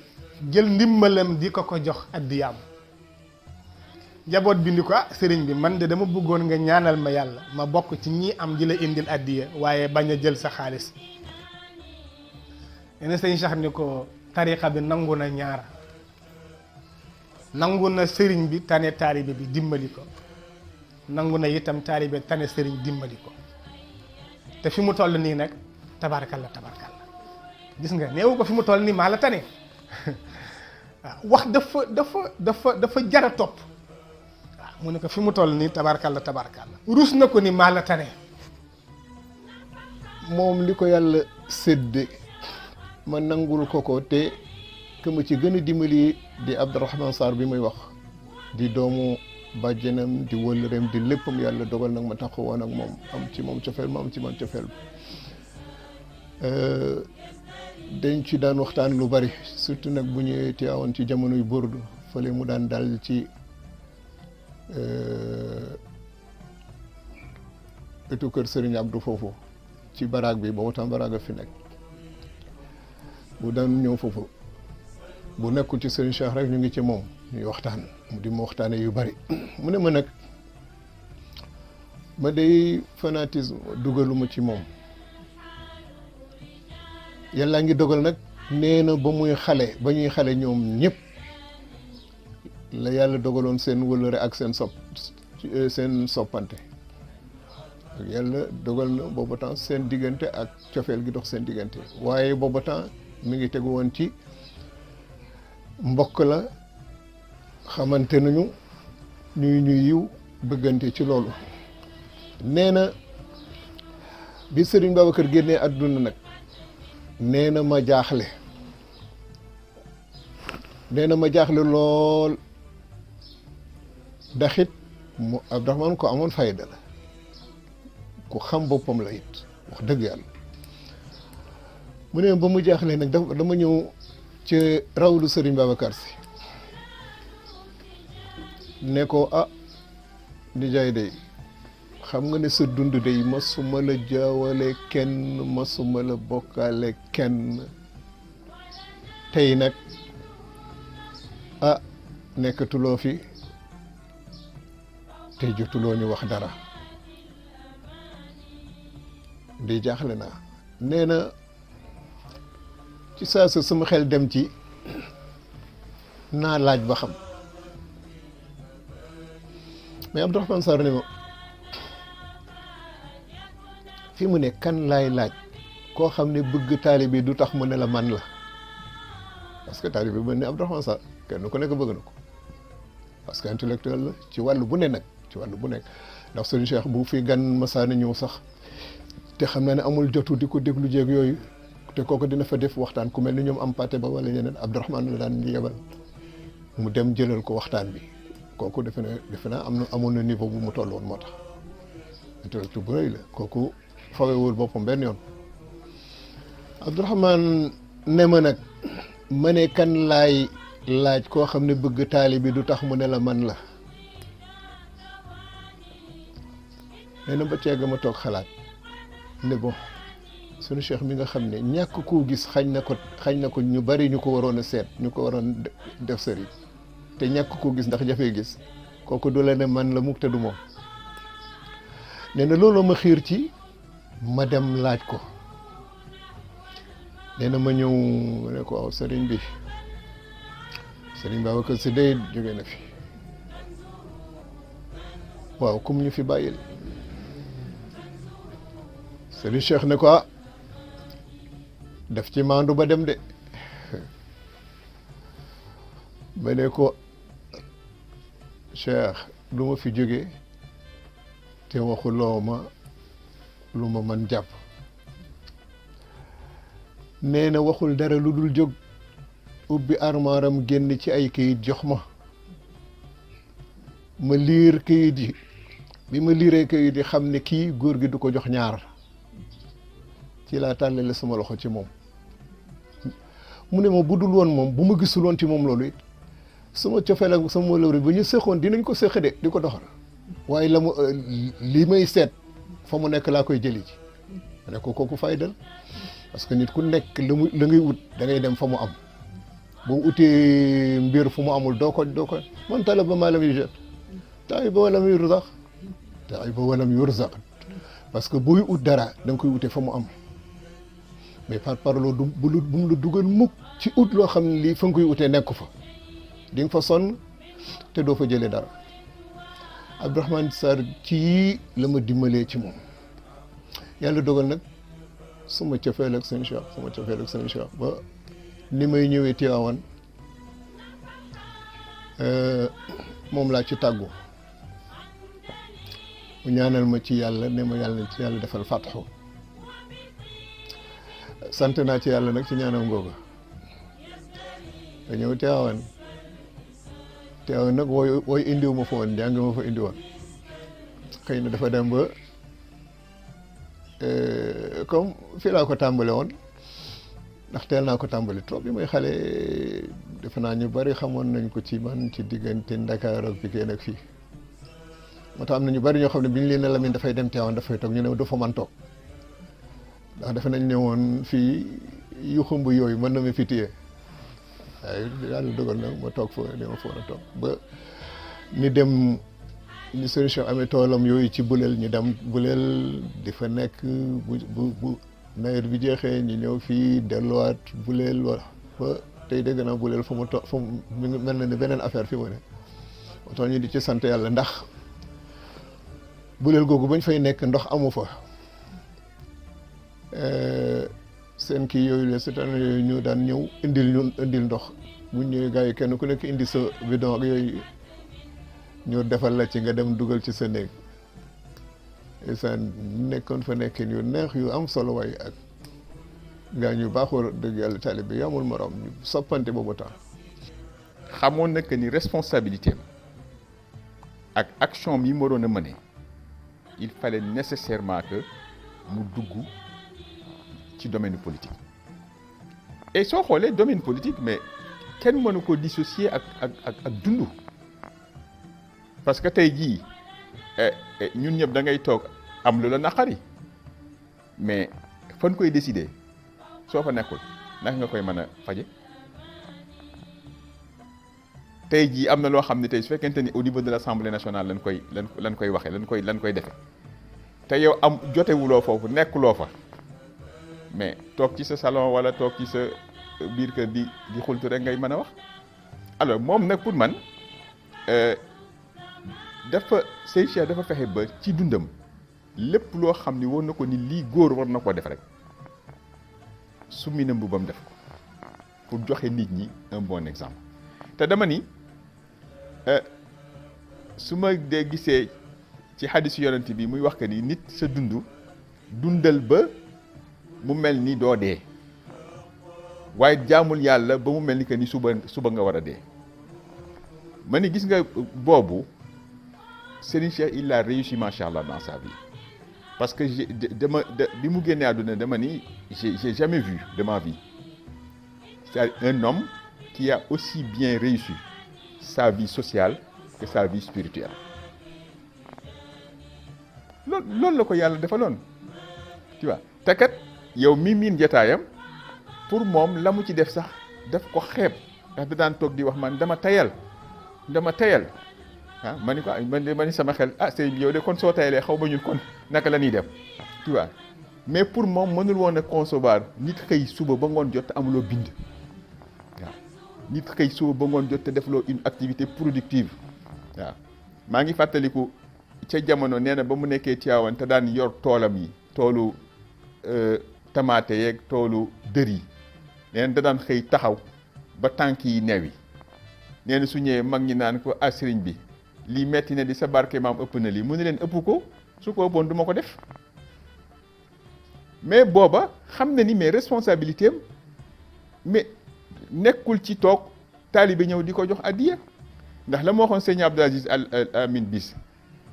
jël ndimbalam di ko jox addiyaam njaboot bi ni ko sëriñ bi man de dama bëggoon nga ñaanal ma yàlla ma bokk ci ñi am di la indil addiya waaye bañ a jël sa xaalis. yeneen sëñ Cheikh ni ko tariqa bi nangu na ñaar nangu na sëriñ bi tane taalibe bi dimbali ko nangu na itam taalibe tane sëriñ dimbali ko te fi mu toll nii nag tabarkalla gis nga neewu ko fi mu toll nii maa la tane wax dafa jara topp waaw mu ne ko fi mu toll nii tabarkalla rus na ko ni maa la tane moom li ko yàlla sédde ma nangul ko te que mu ci gën a dimbali di Abdourahmane Sarr bi muy wax di doomu bàjjenam di wëllëreem di léppam yàlla dogal nag ma taxaw woon ak moom am ci moom cofeel ma am ci man cofeel dañ ci daan waxtaan lu bari surtout nag bu ñëwee teewoon ci jamonoy Bordeaux fële mu daan dal ci etu kër Serigne Abdou foofu ci baraag bi boobu tam baraag a fi nekk bu daan ñëw foofu bu nekkul ci Serigne Cheikh rek ñu ngi ci moom ñuy waxtaan mu di ma waxtaane yu bari mu ne ma nag ma day fanatisme dugaluma ci moom yàlla ngi dogal nag nee na ba ñuy xale ñoom ñëpp la yàlla dogaloon seen wëllëre ak seen soppante ak yàlla dogal na booba temps seen diggante ak cofeel gi dox seen diggante waaye booba temps mi ngi tegu woon ci mbokk la xamante nañu ñu yiw bëggante ci loolu nee na bi Serigne Babacar génnee àdduna nag nee na ma jaaxle lool ndax it mu Abdourahmane ko amoon fayda la ku xam boppam la it wax dëgg yàlla mu ne ba mu jaaxle nag dama ñëw ci rawlu Serigne Babacar si ne ko nijaay day xam nga ne sa dund day masuma la jaawale kenn masuma la bokkaale kenn tey nag nekkatuloo fi te jotuloo ñu wax dara di jaaxle naa nee na ci saa sa sama xel dem ci naa laaj ba xam mais Abdourahmane Sarr ne ma fi mu ne kan laay laaj koo xam ne bëgg taalibe du tax mu ne la man la parce que taalibe bi ne Abdourahmane Sarr kenn ku nekk bëgg na ko parce que intellectuel la ci wàllu bu ne nag ci wàllu bu nekk ndax Serigne Cheikh bu fi gan masaana ñëw sax te xam naa ne amul jotu di ko déglu jéeg yooyu te kooku dina fa def waxtaan ku mel ni ñoom am pate ba wala ñeneen Abdourahmane la daan yebal mu dem jëlal ko waxtaan bi kooku defe naa amoon na niveau bu mu toll woon moo tax intellectuel bu rëy la kooku fawewul boppam benn yoon Abdourahmane ne ma nag ma ne kan laay laaj koo xam ne bëgg taali bi du tax mu ne la man la nee na ba ceeg ma toog xalaat ne bon sunu cheikh mi nga xam ne ñàkk koo gis xañ na ko ñu bari ñu ko waroon a seet ñu ko waroon def sëriñ te ñàkk koo gis ndax jafee gis kooku du la ne man la mukk te du moom nee na loolu ma xiir ci ma dem laaj ko nee na ma ñëw ne ko waaw sëriñ bi sëriñ Babacar Sy day jóge na fi waaw comme ñu fi bàyyil sëriñ Cheikh ne ko def ci maandu ba dem de ma ne ko Cheikh lu ma fi jóge te waxuloo ma lu ma man jàpp nee na waxul dara lu dul jóg ubbi armaaram génn ci ay kayit jox ma liir kayit yi bi ma liiree kayit yi xam ne kii góor gi du ko jox ñaar ci laa tàllale sama loxo ci moom mu ne ma budul woon moom bu ma gisul woon ci moom loolu it sama cofeel ak sama lawri ba ñu séqoon dinañ ko séq de di ko doxal waaye la mu li may seet fa mu nekk laa koy jëli ji ma ne ko kooku faydal parce que nit ku nekk la ngay wut da ngay dem fa mu am boo utee mbir fu mu amul doo ko man talaba maa lam yujad taiba walam yurzaq taiba walam yurzaq parce que booy ut dara da nga koy utee fa mu am mais par parloo bu mu la dugal mukk ci ut loo xam ne lii fa nga koy utee nekk fa di nga fa sonn te doo fa jëlee dara Abdourahmane Sarr ci la ma dimbalee ci moom yàlla dogal nag suma cofeel ak seen Cheikh ba ni may ñëwee Tiwaawan moom laa ci tàggu mu ñaanal ma ci yàlla ne ma yàlla ci yàlla defal fatxu sant naa ci yàlla nag ci ñaanam googa nga ñëw Tiwaawan nag wooy indiwu ma fa woon njàng ma fa indi woon xëy na dafa dem ba comme fii laa ko tàmbale woon ndax teel naa ko tàmbali trop bi may xale defe naa ñu bari xamoon nañ ko ci man ci diggante Ndakaar ak Pikine ak fii moo tax am na ñu bari ñoo xam ne bi ñu leen ne Lamine dafay dem Tiwaawan dafay toog ñu ne du fa man toog ndax defe nañ ne woon fii yu xumb yooyu mën na ma fi téye waaye yàlla dogal na ma toog fa ne ma fa war a toog ba ni dem ni Serigne Cheikh amee toolam yooyu ci Buleel ñu dem Buleel di fa nekk bu nawet bi jeexee ñu ñëw fii delluwaat Buleel ba tey dégg naa Buleel fa mu mel na ne beneen affaire fi mu ne moo tax ñu di ci sant yàlla ndax Buleel googu bañ fay nekk ndox amu fa seen kii yooyu la c'est yooyu ñu daan ñëw indil ndox bu ñëwee gars yi kenn ku nekk indi sa bidon ak yooyu ñu defal la ci nga dem dugal ci sa néeg saan nekkoon fa nekkin yu neex yu am solo waaye ak gaa ñu baaxoo dëgg yàlla talib bi amul morom ñu soppante boobu tax xamoon na que ni responsabilité am ak action yi mu waroon a mëne il fallait nécessairement que mu dugg ci domaine politique et soo xoolee domaine politique mais kenn mënu ko dissocier ak dund parce que tey jii ñun ñëpp da ngay toog am lu la naqari mais fan koy décider soo fa nekkul naka nga koy mën a faje tey jii am na loo xam ne tey su fekkente ni au niveau de l'Assemblée nationale lan koy waxee lan koy defee te yow am jotewuloo foofu nekkuloo fa mais toog ci sa salon wala toog ci sa biir kër di xultu rek ngay mën a wax alors moom nag pour man Seydi Cheikh dafa fexe ba ci dundam lépp loo xam ni war na ko ni lii góor war na koo def rek summi na mbubam def ko pour joxe nit ñi un bon exemple te dama ni su ma dee gisee ci xadisu yonent bi muy wax que ni nit sa dundal ba mu mel ni doo dee waaye jaamul yàlla ba mu mel ni que ni suba nga war a dee ma ni gis nga boobu Serigne Cheikh il a réussi macha allah dans sa vie parce que bi mu génnee àdduna dama ni j'ai jamais vu de ma vie c'est un homme qui a aussi bien réussi sa vie sociale que sa vie spirituelle loolu la ko yàlla defaloon tu vois te kat yow mi miin jotaayam pour moom la mu ci def sax daf ko xeeb ndax da daan toog di wax man dama tayal ah ma ni ko ma ni sama xel sëñ bi yow de kon soo tayalee xaw ma ñun kon naka la ñuy def tu vois mais pour moom mënul woon a concevoir nit xëy suba ba ngoon jot te amuloo bind waaw nit xëy suba ba ngoon jot te defloo une activité productive waaw maa ngi fàttaliku ca jamono nee na ba mu nekkee Tivaouane te daan yor toolam yi toolu tamaate yeeg toolu dër yi nee na da daan xëy taxaw ba tànk yi neewi nee na su ñëwee mag ñi naan ko sëriñ bi lii metti na di sa barke maam ëpp na lii mu ne leen ëpp ko su ko ëppoon du ma ko def mais booba xam na ni mais responsabilité am mais nekkul ci toog taalibe ñëw di ko jox addiya ndax la ma waxoon sëñ Abdou Aziz Al Amin bis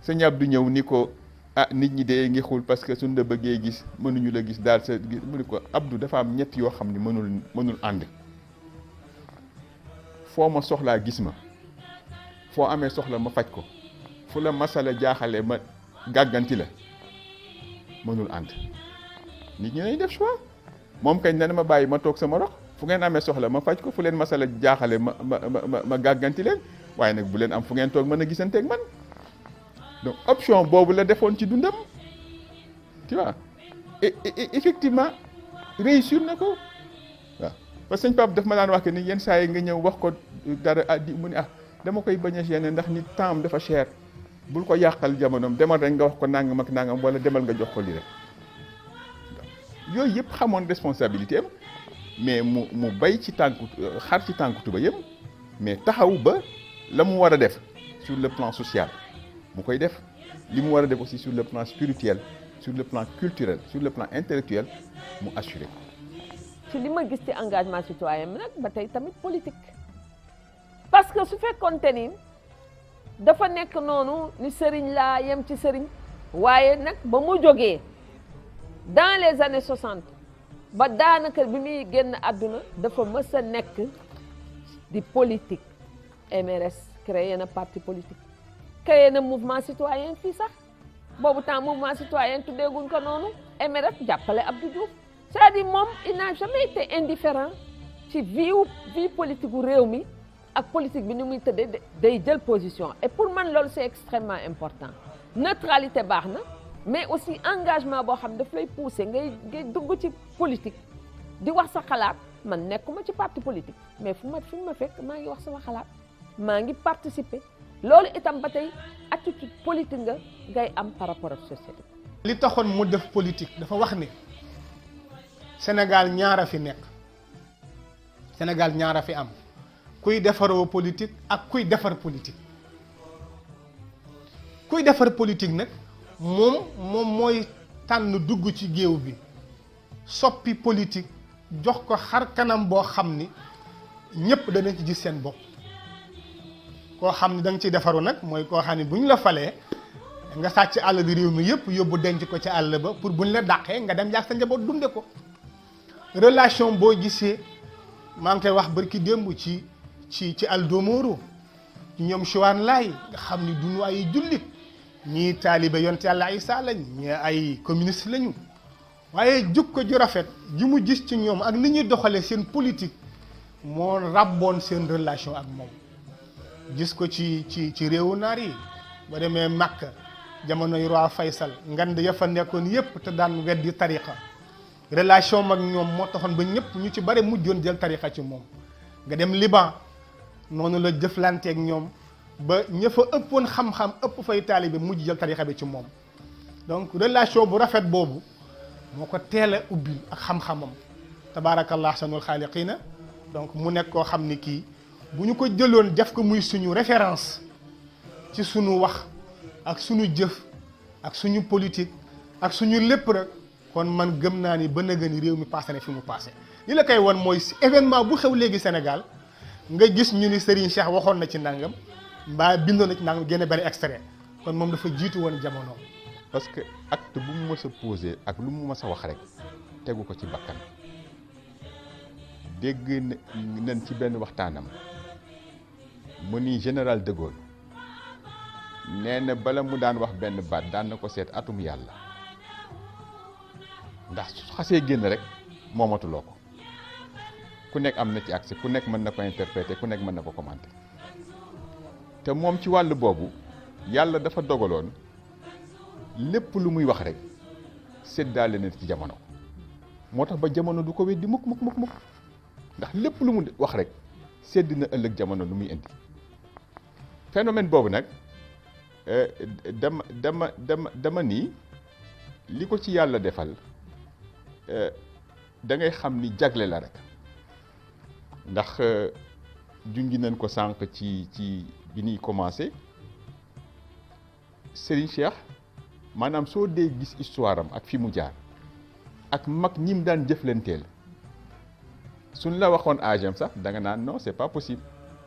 sëñ Abdou ñëw ni ko nit ñi dee ngi xul parce que suñ la bëggee gis mënuñu la gis daal sa gis mu ni ko Abdou dafa am ñett yoo xam ni mënul ànd foo ma soxlaa gis ma foo amee soxla ma faj ko fu la masala jaaxale ma gàgganti la mënul ànd nit ñi nañ def choix moom kañ na ma bàyyi ma toog sama rox fu ngeen amee soxla ma faj ko fu leen masala jaaxale ma gàgganti leen waaye nag bu leen am fu ngeen toog mën a gisanteeg man donc option boobu la defoon ci dundam tu vois et effectivement réussir na ko waaw parce que sëñ Pape daf ma daan wax que ni yenn saa yi nga ñëw wax ko dara mu ne dama koy bañ a gêner ndax nit temps dafa cher bul ko yàqal jamonoom demal rek nga wax ko nangam ak nangam wala demal nga jox ko li rek yooyu yëpp xamoon responsabilité am mais mu bay ci tànku xar ci tànku tuba yëpp mais taxaw ba la mu war a def sur le plan social mu koy def li mu war a def aussi sur le plan spirituel sur le plan culturel sur le plan intellectuel mu assuré ko. ci li ma gis ci engagement citoyen bi nag ba tey tamit politique parce que su fekkoonte ni dafa nekk noonu ni sëriñ laa yem ci sëriñ waaye nag ba mu jógee dans les années 60 ba daanaka bi muy génn àdduna dafa mës a nekk di politique. MRS créé na parti politique créé na mouvement citoyen fii sax boobu temps mouvement citoyen tuddeeguñ ko noonu MRS jàppale Abdou Diouf c'est-à-dire moom il n'a jamais été indifférent ci vie politique gu réew mi ak politique bi ni muy tëddee day jël position et pour man loolu c'est extrêmement important neutralité baax na mais aussi engagement boo xam daf lay pousser ngay dugg ci politique di wax sa xalaat man nekkuma ci parti politique mais fu ma fekk maa ngi wax sama xalaat maa ngi participer loolu itam ba tey attitude politique nga ngay am par rapport ak société. li taxoon mu def politique dafa wax ni Sénégal ñaara fi nekk Sénégal ñaara fi am kuy defaroo politique ak kuy defar politique kuy defar politique nag moom mooy tànn dugg ci géew bi soppi politique jox ko xar kanam boo xam ni ñëpp danañ ci gis seen bopp koo xam ni da nga ciy defaru nag mooy koo xam ni bu ñu la falee nga sàcc àll bi réew mi yëpp yóbbu denc ko ci àll ba pour bu ñu la dàqee nga dem yàgg sa njaboot dunde ko relation boo gisee maa ngi koy wax barki démb ci Aldo Moro ñoom Chouane Laye nga xam ni duñu ay jullit ñii taalibe yonte Yàlla Isaa lañ ñii ay communiste lañu waaye jukko ju rafet ji mu gis ci ñoom ak ni ñuy doxalee seen politique moo rabboon seen relation ak moom gis ko ci réewu naar yi ba demee Makka jamonoy roi Faysal ngand ya fa nekkoon yépp te daan weddi tariqa relation mag ñoom moo taxoon ba ñëpp ñu ci bare mujjoon jël tariqa ci moom nga dem Liban noonu la jëflanteeg ñoom ba ña fa ëppoon xam-xam ëpp fay taalibe mujj jël tariqa bi ci moom donc relation bu rafet boobu moo ko teel a ubbi ak xam-xamam tabaarakallah ahsanul xaaliqiina donc mu nekk koo xam ni kii bu ñu ko jëloon def ko muy suñu référence ci sunu wax ak sunu jëf ak suñu politique ak suñu lépp rek kon man gëm naa ni ba nëgë ni réew mi passé na fi mu passé li la koy won mooy événement bu xew léegi Sénégal nga gis ñu ni Serigne Cheikh waxoon na ci nangam mbaa bindoon na ci nangam génne benn extrait kon moom dafa jiitu woon jamono. parce que acte bu mu mës a posé ak lu mu mës a wax rek tegu ko ci bakkan dégg nañ ci benn waxtaanam mu ni général de Gaulle nee na bala mu daan wax benn baat daan na ko seet atum yàlla ndax su xasee génn rek moomatuloo ko ku nekk am na ci accès ku nekk mën na ko interpréter ku nekk mën na ko commenter te moom ci wàll boobu yàlla dafa dogaloon lépp lu muy wax rek séddaale na ci jamono moo tax ba jamono du ko weddi mukk ndax lépp lu mu wax rek sédd na ëllëg jamono lu muy indi phénomène boobu nag dama ni li ko ci yàlla defal da ngay xam ni jagle la rek ndax jungi nañ ko sànq ci bi ñuy commencé Serigne Cheikh maanaam soo dee gis histoire am ak fi mu jaar ak mag ñim daan jëflanteel suñ la waxoon âge am sax da nga naan non c'est pas possible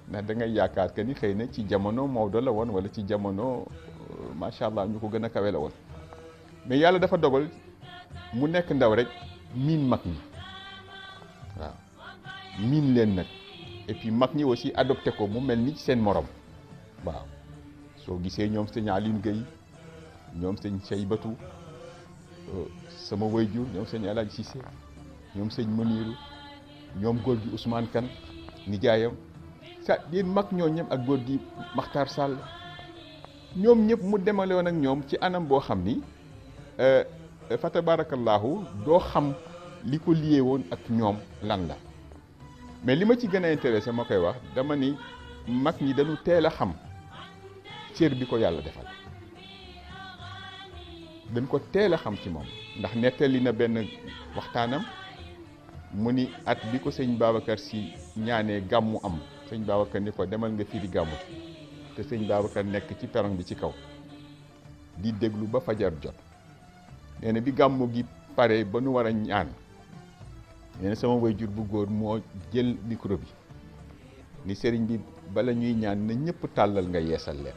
ndax da ngay yaakaar que ni xëy na ci jamono Maodo la woon wala ci jamono macha allah ñu ko gën a kawe la woon mais yàlla dafa dogal mu nekk ndaw rek miin mag ñi waaw miin leen nag et puis mag ñi aussi adopté ko mu mel ni seen morom waaw soo gisee ñoom sëñ Aline Gueye ñoom sëñ Cheybatu sama wayjur ñoom sëñ El Hadj Cissé ñoom sëñ Maniru ñoom góor gi Ousmane Kane nijaayam c'est-à-dire mag ñoo ñëpp ak góor gi Makhtar Sall ñoom ñëpp mu demale woon ak ñoom ci anam boo xam ni fa tabarakallahu doo xam li ko lié woon ak ñoom lan la mais li ma ci gën a intéressé ma koy wax dama ni mag ñi dañu teel a xam cër bi ko yàlla defal dañ ko teel a xam ci moom ndax nettali na benn waxtaanam mu ni at bi ko sëñ Babacar si ñaanee gàmmu am sëñ Babacar ni ko demal nga firi gàmmu te sëñ Babacar nekk ci perron bi ci kaw di déglu ba fajar jot nee na bi gàmmu gi pare ba nu war a ñaan nee na sama waajur bu góor moo jël micro bi ni sëriñ bi bala ñuy ñaan na ñëpp tàllal nga yeesal leen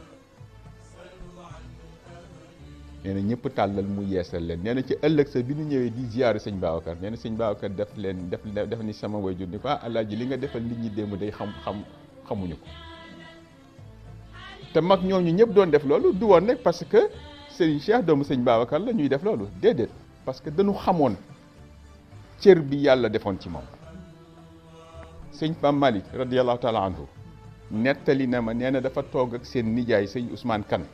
nee na ñëpp tàllal mu yeesal leen nee na ci ëllëg sa bi ñu ñëwee di ziyaare sëñ Babacar nee na sëñ Babacar def ni sama waajur ni ko alaaji li nga defal nit ñi démb day xamuñu ko te mag ñooñu ñëpp doon def loolu du woon rek parce que Serigne Cheikh doomu sëñ Babacar la ñuy def loolu déedéet parce que dañu xamoon cër bi yàlla defoon ci moom sëñ Pam Malick radiyallahu taala anhu nettali na ma nee na dafa toog ak seen nijaay sëñ Ousmane Kane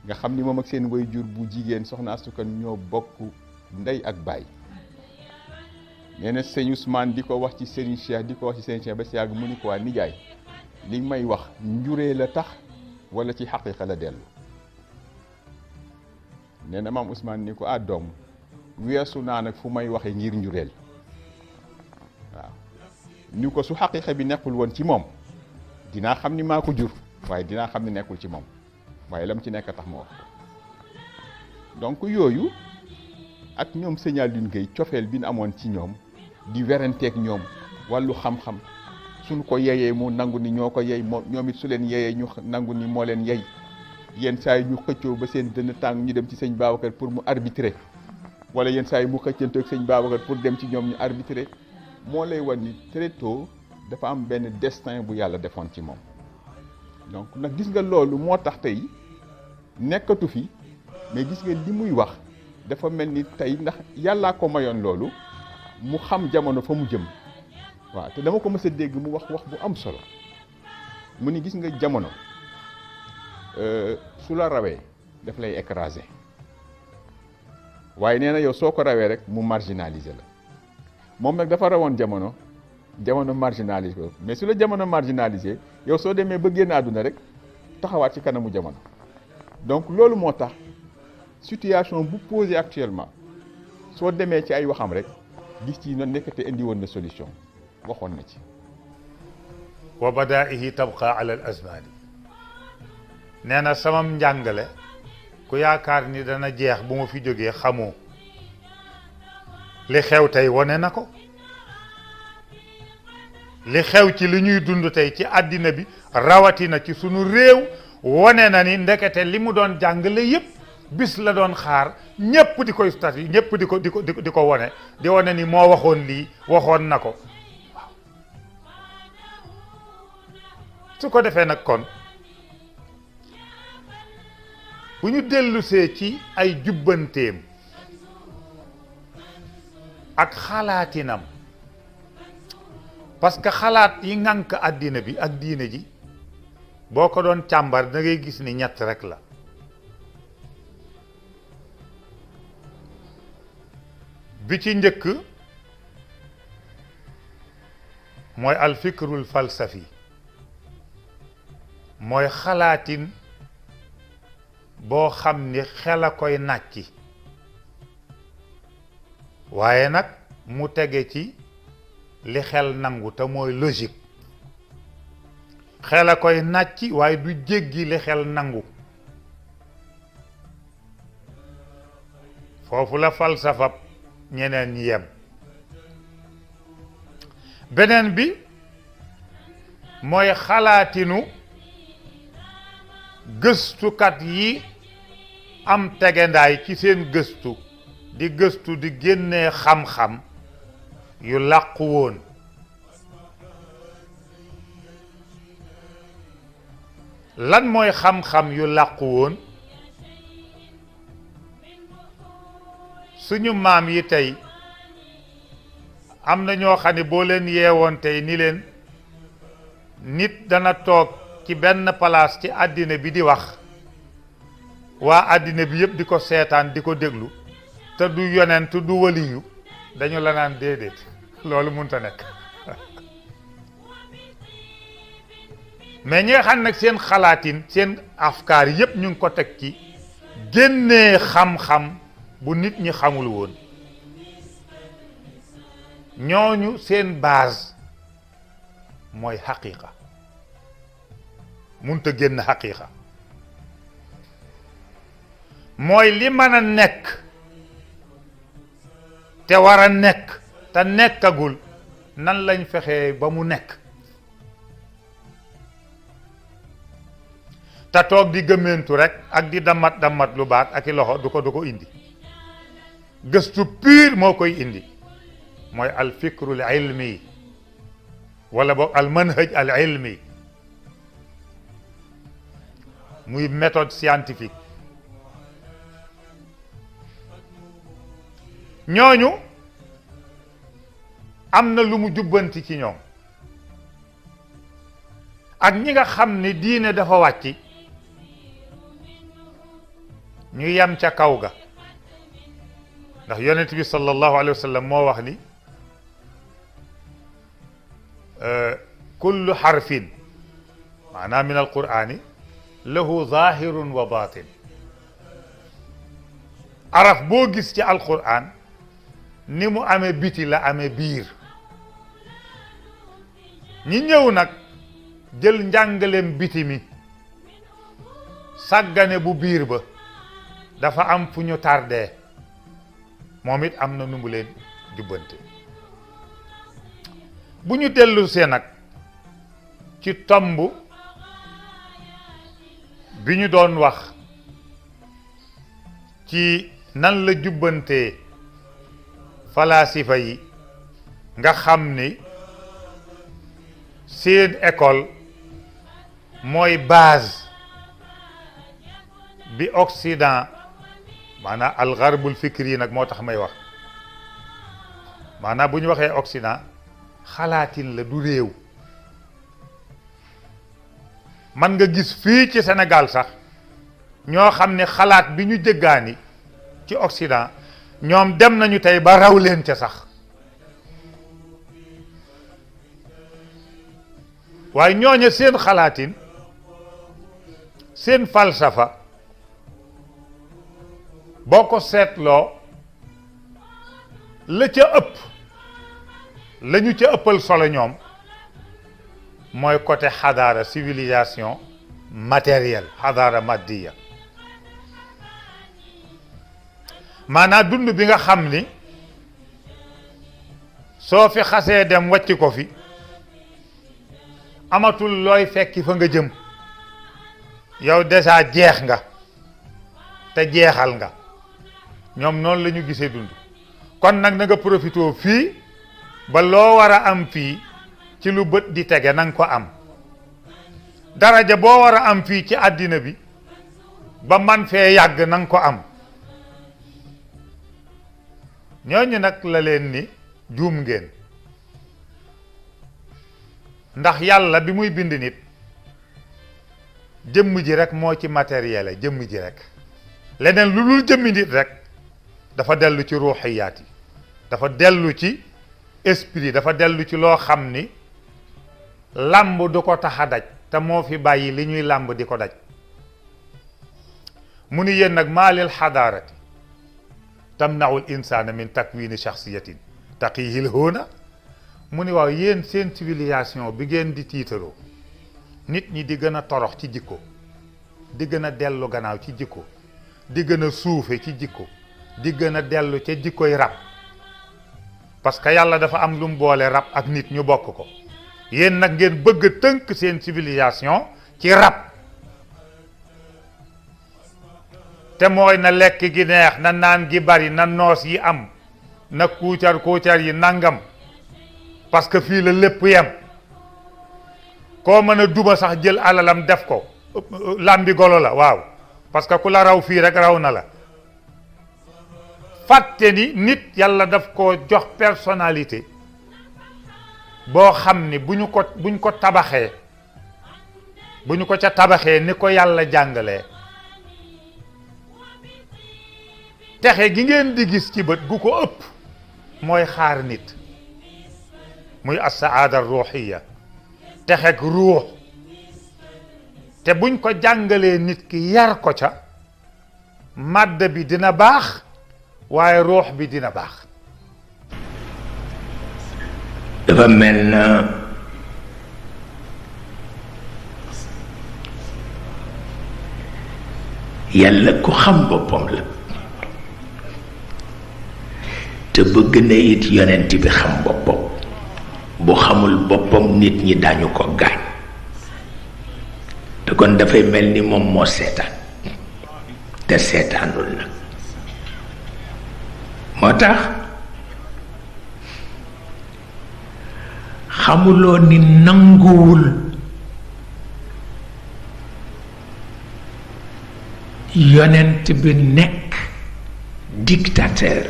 nga xam ni moom ak seen way jur bu jigéen soxna Astu Kan ñoo bokk ndey ak baay nee na sëñ Ousmane di ko wax ci Serigne Cheikh di ko wax ci Serigne Cheikh ba si yàgg mu ni ko waa nijaay li may wax njuree la tax wala ci xaqiqa la dellu nee na maam Ousmane ni ko doom weesu naa nag fu may waxee ngir njureel waaw ni ko su xaqiqa bi nekkul woon ci moom dinaa xam ni maa ko jur waaye dinaa xam ni nekkul ci moom waaye lam ci nekk tax ma wax donc yooyu ak ñoom sëñ Aline Gueye cofeel bi ñu amoon ci ñoom di weranteeg ñoom wàllu xam-xam suñ ko yeyee mu nangu ni ñoo ko yey ñoom it su leen yeyee ñu nangu ni moo leen yey yenn saa yi ñu xëccoo ba seen dënn tàng ñu dem ci sëñ Babacar pour mu arbitrer wala yenn saa yi mu xëccante ak sëñ Babacar pour dem ci ñoom ñu arbitrer moo lay wan ni très tôt dafa am benn destin bu yàlla defoon ci moom donc nag gis nga loolu moo tax tey nekkatu fi mais gis nga li muy wax dafa mel ni tey ndax yàllaa ko mayoon loolu mu xam jamono fa mu jëm waaw te dama ko mës a dégg mu wax bu am solo mu ni gis nga jamono su la rawee daf lay écraser waaye nee na yow soo ko rawee rek mu marginaliser la moom nag dafa rawoon jamono marginaliser ko mais su la jamono marginaliser yow soo demee ba génn àdduna rek taxawaat ci kanamu jamono donc loolu moo tax situation bu posée actuellement soo demee ci ay waxam rek gis ci noonu nekkate indi woon na solution waxoon na ci wa badaihi tabqa ala al azmani nee na samam njàngale ku yaakaar ni dana jeex bu ma fi jógee xamoo li xew tey wane na ko li xew ci li ñuy dund tey ci àddina bi rawatina ci sunu réew wane na ni ndekete li mu doon jàngale yépp bis la doon xaar ñépp di koy stati ñépp di ko wane di wane ni moo waxoon lii waxoon na ko waaw su ko defee nag kon bu ñu dellusee ci ay jubbanteem ak xalaatinam parce que xalaat yi ŋànk àddina bi ak diine ji boo ko doon càmbar da ngay gis ni ñett rek la bi ci njëkk mooy alfikrul falsafi mooy xalaatin boo xam ni xel a koy nàcci waaye nag mu tege ci li xel nangu te mooy logique xel a koy nàcci waaye du jéggi li xel nangu foofu la falsafa ñeneen ñi yem beneen bi mooy xalaatinu gëstukat yi am tegendaay ci seen gëstu di génnee xam-xam yu làqu woon lan mooy xam-xam yu làqu woon suñu maam yi tey am na ñoo xam ne boo leen yeewoon tey ni leen nit dana toog ci benn place ci àddina bi di wax waa àddina bi yëpp di ko seetaan di ko déglu te du yonent du waliyu dañu la naan déedéet loolu mënta nekk mais ñi nga xam nag seen xalaatin seen afkaar yëpp ñu ngi ko teg ci génnee xam-xam bu nit ñi xamul woon ñooñu seen base mooy xaqiiqa munta génn xaqiiqa mooy li mën a nekk te war a nekk te nekkagul nan lañ fexee ba mu nekk te toog di gëmmentu rek ak di damat lu baat ak i loxo du ko indi gëstu pur moo koy indi mooy al fikrul ilmi wala boog al manhaj al ilmi muy méthode scientifique ñooñu am na lu mu jubbanti ci ñoom ak ñi nga xam ni diine dafa wàcc ñu yem ca kaw ga ndax yonent bi sallallahu alayhi wa sallam moo wax ni kullu xarfin maanaam min alqur'ani lahu zahirun wa batin araf boo gis ci alqur'an ni mu amee biti la amee biir ñi ñëw nag jël njàngaleem biti mi sàggane bu biir ba dafa am fu ñu tardé moom it am na nu mu leen jubbante bu ñu dellu see nag ci tomb bi ñu doon wax ci nan la jubbantee falaasifa yi nga xam ni seen école mooy base bi Occident maanaam alxarbul fikri yi nag moo tax may wax maanaam bu ñu waxee Occident xalaatin la du réew man nga gis fii ci Sénégal sax ñoo xam ne xalaat bi ñu jëggaani ci Occident ñoom dem nañu tey ba raw leen ca sax waaye ñooñe seen xalaatin seen falsafa boo ko seetloo la ca ëpp la ñu ca ëppal solo ñoom mooy côté xadaara civilisation matériel xadaara maddiya maanaam dund bi nga xam ni soo fi xasee dem wàcc ko fi amatul looy fekki fa nga jëm yow déjà jeex nga te jeexal nga ñoom noonu la ñu gisee dund kon nag na nga profité fii ba loo war a am fii ci lu bët di tege na nga ko am daraja boo war a am fii ci àddina bi ba man fee yàgg na nga ko am ñooñu nag la leen ni juum ngeen ndax yàlla bi muy bind nit jëmm ji rek moo ci matériel jëmm ji rek leneen lu dul jëmmi nit rek dafa dellu ci ruuxiyaat yi dafa dellu ci esprit dafa dellu ci loo xam ni làmb du ko tax a daj te moo fi bàyyi li ñuy làmb di ko daj mu ni yéen nag maa lil xadaarati tamnaul insaana min takwini shaxsiyatin taqihil hoona mu ni waaw yéen seen civilisation bi ngeen di tiitaroo nit ñi di gën a torox ci jikko di gën a dellu gannaaw ci jikko di gën a suufe ci jikko di gën a dellu ca jikkoy rab parce que yàlla dafa am lu mu boole rab ak nit ñu bokk ko yéen nag ngeen bëgg a tënk seen civilisation ci rab te mooy na lekk gi neex na naan gi bari na noos yi am na kuucar yi nangam parce que fii la lépp yem koo mën a duma sax jël alalam def ko làmbi golo la waaw parce que ku la raw fii rek raw na la fàtte ni nit yàlla daf ko jox personnalité boo xam ni buñ ko tabaxee bu ñu ko ca tabaxee ni ko yàlla jàngalee texe gi ngeen di gis ci bët gu ko ëpp mooy xaar nit muy as-saada ruuxiya texeg ruux te buñ ko jàngalee nit ki yar ko ca màdd bi dina baax waaye ruux bi dina baax dafa mel na yàlla ku xam boppam la te bëgg na it yonent bi xam boppam bu xamul boppam nit ñi dañu ko gaañ te kon dafay mel ni moom moo seetaan te seetaanul nag moo tax xamuloo ni nanguwul yonent bi nekk dictateur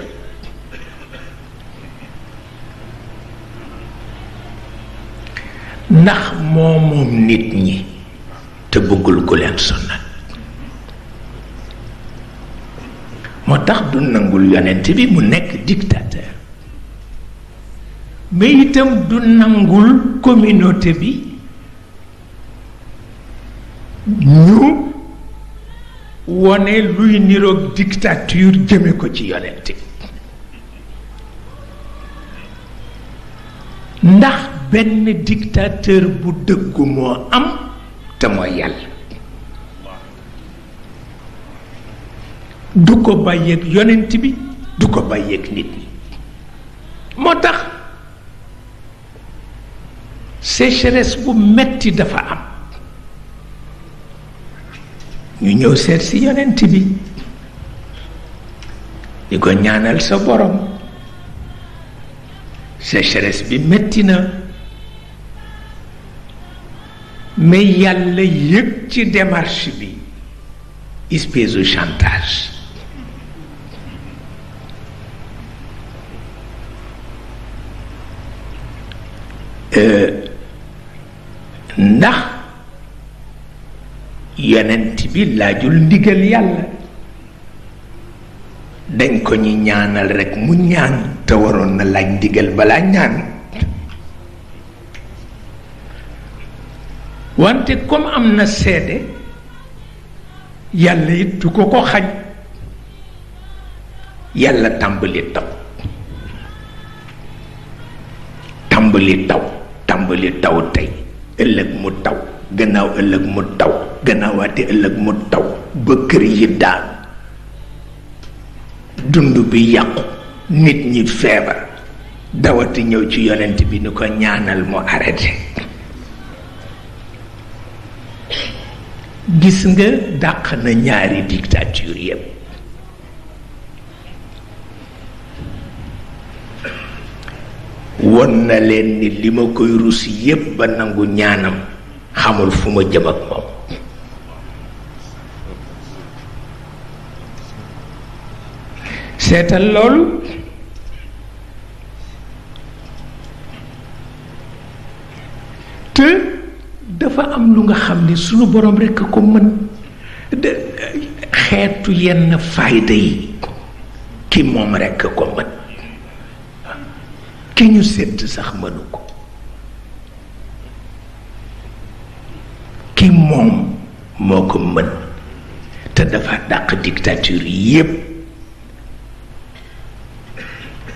ndax moom nit ñi te bëggul ku leen sonal moo tax du nangul yonent bi mu nekk dictateur mais itam du nangul communauté bi ñu wone luy niroog dictature jëme ko ci yonent bi ndax benn dictateur bu dëggu moo am te mooy yàlla du ko bàyyeeg yonent bi du ko bàyyeeg nit ñi moo tax sécheresse bu metti dafa am ñu ñëw seet si yonent bi di ko ñaanal sa borom sécheresse bi metti na mais yàlla yëg ci démarche bi espèce de chantage ndax yonent bi laajul ndigal yàlla dañ ko ñu ñaanal rekk mu ñaan te waroon na laaj ndigal balaa ñaan wante comme am na seede yàlla it du ko ko xañ yàlla tàmbali taw tàmbali taw tey ëllëg mu taw gannaaw ëllëg mu taw gannaawaate ëllëg mu taw ba kër yi daanu dund bi yàqu nit ñi feebar dawati ñëw ci yonent bi ni ko ñaanal mu arrêté gis nga dàq na ñaari dictature yépp won na leen ni li ma koy rus yépp ba nangu ñaanam xamul fu ma jëm ak moom seetal loolu te dafa am lu nga xam ni sunu borom rekk ko mën xeetu yenn fayda yi ki moom rekk ko mën ki ñu sedd sax mënu ko ki moom moo ko mën te dafa dàq dictature yépp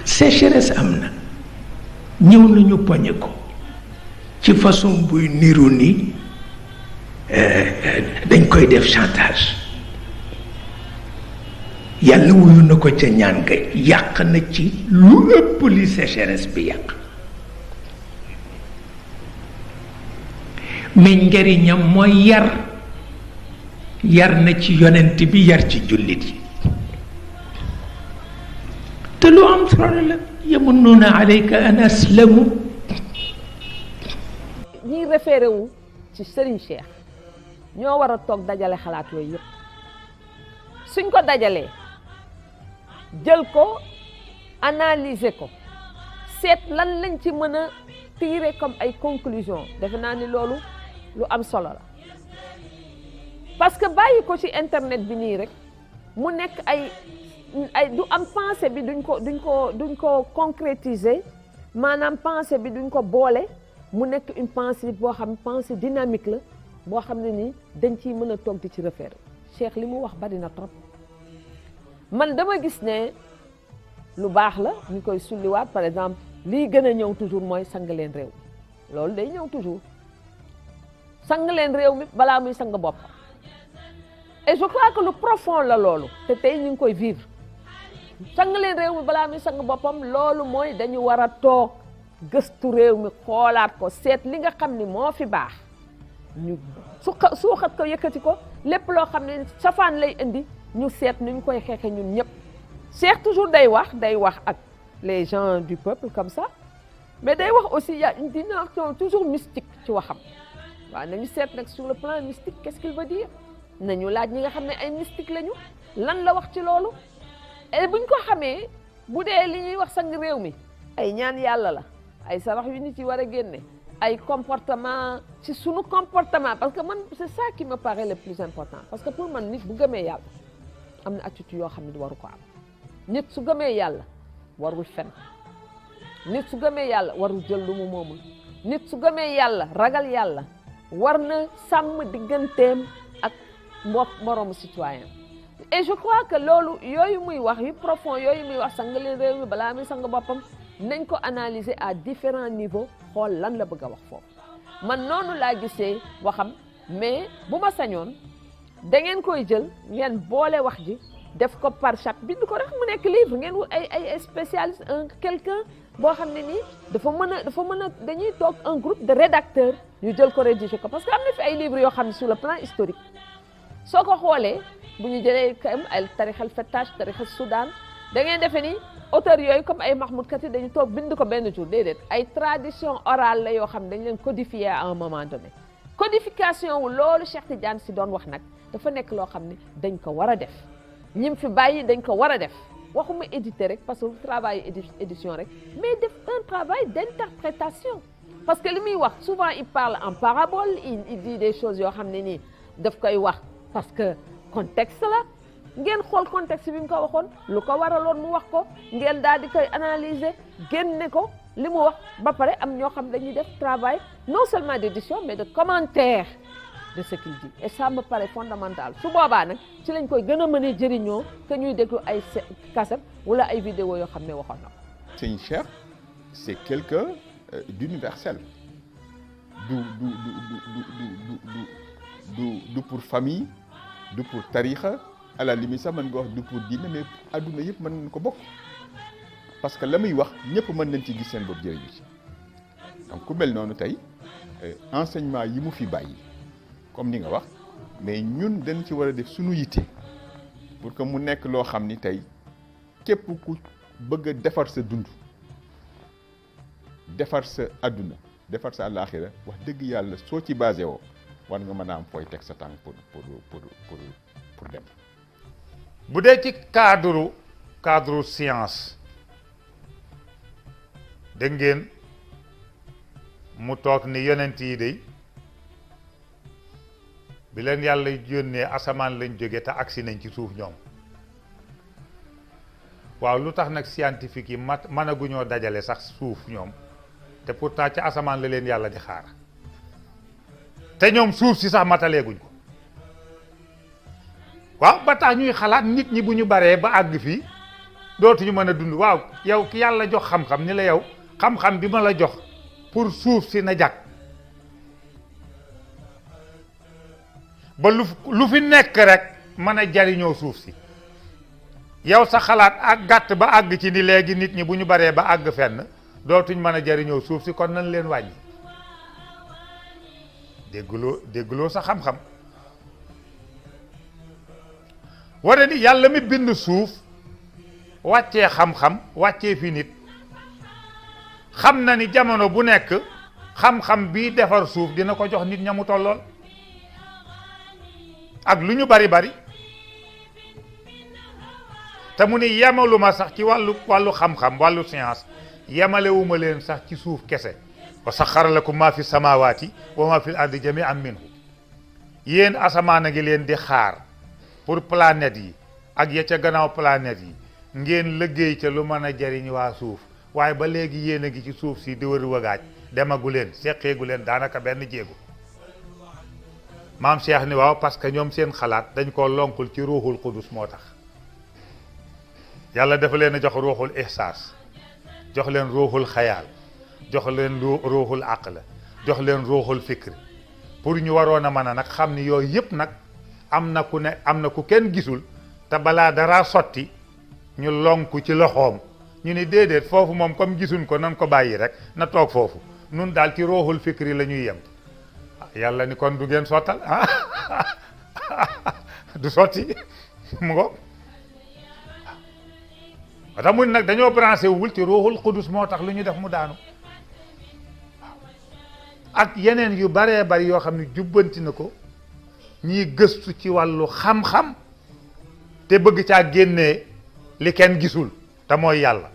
sécheresse am na ñëw nañu poñe ko ci façon buy niru ni dañ koy def chantage yàlla wuyu na ko ca ñaan ga yàq na ci lu ëpp li sécheresse bi yàq mais njariñam mooy yar na ci yonent bi yar ci jullit yi te lu am solo la yamunnuuna alayka an aslamu ñiy référé wu ci Serigne Cheikh ñoo war a toog dajale xalaat yooyu yëpp suñ ko dajalee jël ko analyser ko seet lan lañ ci mën a tirer comme ay conclusion defe naa ni loolu lu am solo la parce que bàyyi ko ci internet bi nii rek mu nekk ay du am pensée bi duñ ko concrétiser maanaam pensée bi duñ ko boole mu nekk une pensée boo xam pensée dynamique la boo xam ne nii dañ ciy mën a toog di ci référé Cheikh li mu wax bari na trop man dama gis ne lu baax la ñu koy sulliwaat par exemple lii gën a ñëw toujours mooy sang leen réew mi loolu day ñëw toujours sang leen réew mi balaa muy sang bopp et je crois que lu profond la loolu te tey ñu ngi koy vivre sang leen réew mi balaa muy sang boppam loolu mooy dañu war a toog gëstu réew mi xoolaat ko seet li nga xam ni moo fi baax ñu suuxat ko yëkkati ko lépp loo xam ne safaan lay indi ñu seet ni ñu koy xeexe ñun ñëpp Cheikh toujours day wax ak les gens du peuple comme ça mais day wax aussi il y a une dimension toujours mystique ci waxam waaw nañu seet nag sur le plan mystique qu'est-ce qu'il veut dire nañu laaj ñi nga xam ne ay mystique lañu lan la wax ci loolu et buñ ko xamee bu dee li ñuy wax sang réew mi ay ñaan yàlla la ay sarax yu nit yi war a génne ay comportement ci sunu comportement parce que man c'est ça qui me paraît le plus important parce que pour man nit bu gëmee yàlla am na attitude yoo xam ne waru ko am nit su gëmee yàlla warul fen nit su gëmee yàlla warul jël lu mu moomul nit su gëmee yàlla ragal yàlla war na sàmm digganteem ak moroomu citoyen et je crois que loolu yooyu muy wax yu profond yooyu muy wax sang leen réew mi balaa muy sang boppam nañ ko analyser à différents niveaux xool lan la bëgg a wax foofu man noonu laa gisee waxam mais bu ma sañoon da ngeen koy jël ngeen boole wax ji def ko par chapitre bind ko rek mu nekk livre ngeen wut ay spécialiste quelqu'un boo xam ne nii dafa mën a dañuy toog un groupe de rédacteurs ñu jël ko rédiger ko parce que am na fi ay livres yoo xam ne sur le plan historique soo ko xoolee bu ñu jëlee kam ay tarixal Fettash tarixal Soudan da ngeen defe ni auteurs yooyu comme ay Mahmoud Kati dañu toog bind ko benn jour déedéet ay tradition orale la yoo xam ne dañ leen codifier à un moment donné codification wu loolu Cheikh Tidiane si doon wax nag dafa nekk loo xam ne dañ ko war a def ñim fi bàyyi dañ ko war a def waxuma éditer rek parce que travail édition rek mais def un travail d'interprétation parce que li muy wax souvent il parle en parabole il dit des choses yoo xam ne nii daf koy wax parce que contexte la ngeen xool contexte bi mu ko waxoon lu ko waraloon mu wax ko ngeen daal di koy analyser génne ko li mu wax ba pare am ñoo xam dañuy def travail non seulement d'édition mais de commentaire de ce qu'il dit et ça me paraît fondamental su boobaa nag ci lañ koy gën a mën a jëriñoo que ñuy déglu ay cassette wala ay vidéo yoo xam ne waxoon na ko. Sëñ Cheikh c'est quelqu'un d'universel du pour famille du pour tarixa à la limite sax mën nga wax du pour diine mais adduna yëpp mën nañ ko bokk parce que la muy wax ñëpp mën nañ ci gis seen bopp jëriñu ci donc ku mel noonu tey enseignement yi mu fi bàyyi comme ni nga wax mais ñun dañ ci war a def suñu yitte pour que mu nekk loo xam ni tey képp ku bëgg a defar sa dund defar sa adduna defar sa àllaaxira wax dëgg yàlla soo ci basé woo war nga mën a am fooy teg sa tànk pour dem. bu dee ci cadre science dégg ngeen mu toog ni yonent yi de bi leen yàlla yónnee asamaan lañ jóge te agsi nañ ci suuf ñoom waaw lu tax nag scientifique yi mënaguñoo dajale sax suuf ñoom te pourtant ci asamaan la leen yàlla di xaar te ñoom suuf si sax mataleeguñ ko waaw ba tax ñuy xalaat nit ñi bu ñu baree ba àgg fii dootuñu mën a dund waaw yow ki yàlla jox xam-xam ni la yow xam-xam bi ma la jox pour suuf si na jag ba lu fi nekk rek mën a jariñoo suuf si yow sa xalaat ak gàtt ba àgg ci ni léegi nit ñi bu ñu baree ba àgg fenn dootuñ mën a jariñoo suuf si kon nañ leen wàññi dégguloo sa xam-xam wara ni yàlla mi bind suuf wàccee xam-xam wàccee fi nit xam na ni jamono bu nekk xam-xam bii defar suuf dina ko jox nit ña mu tollool ak lu ñu bari bari te mu ni yemaluma sax ci wàllu xam-xam wàllu science yemalewuma leen sax ci suuf kese wa saxara lakum maa fi samawati wa maa fi l ardi jami'an minhu yéen asamaan a ngi leen di xaar pour planète yi ak ya ca gannaaw planète yi ngeen liggéey ca lu mën a jariñ waa suuf waaye ba léegi yéen a ngi ci suuf si di wër wagaaj demagu leen seqeegu leen daanaka benn jéego maam Cheikh ni waaw parce que ñoom seen xalaat dañ koo lonkul ci ruuxul qudus moo tax yàlla dafa leen a jox ruuxul ihsaas jox leen ruuxul xayaal jox leen ruuxul aql jox leen ruuxul fikr pour ñu waroon a mën a nag xam ni yooyu yëpp nag am na ku kenn gisul te balaa dara sotti ñu lonku ci loxoom ñu ni déedéet foofu moom comme gisuñ ko nan ko bàyyi rek na toog foofu nun daal ci ruuxul fikri la ñuy yem yàlla ni kon du ngeen sottal du sotti mu ngo wata mun nag dañoo branché wul ci ruuxul qudus moo tax lu ñu def mu daanu ak yeneen yu baree bari yoo xam ne jubbanti na ko ñiy gëstu ci wàllu xam-xam te bëgg caa génnee li kenn gisul te mooy yàlla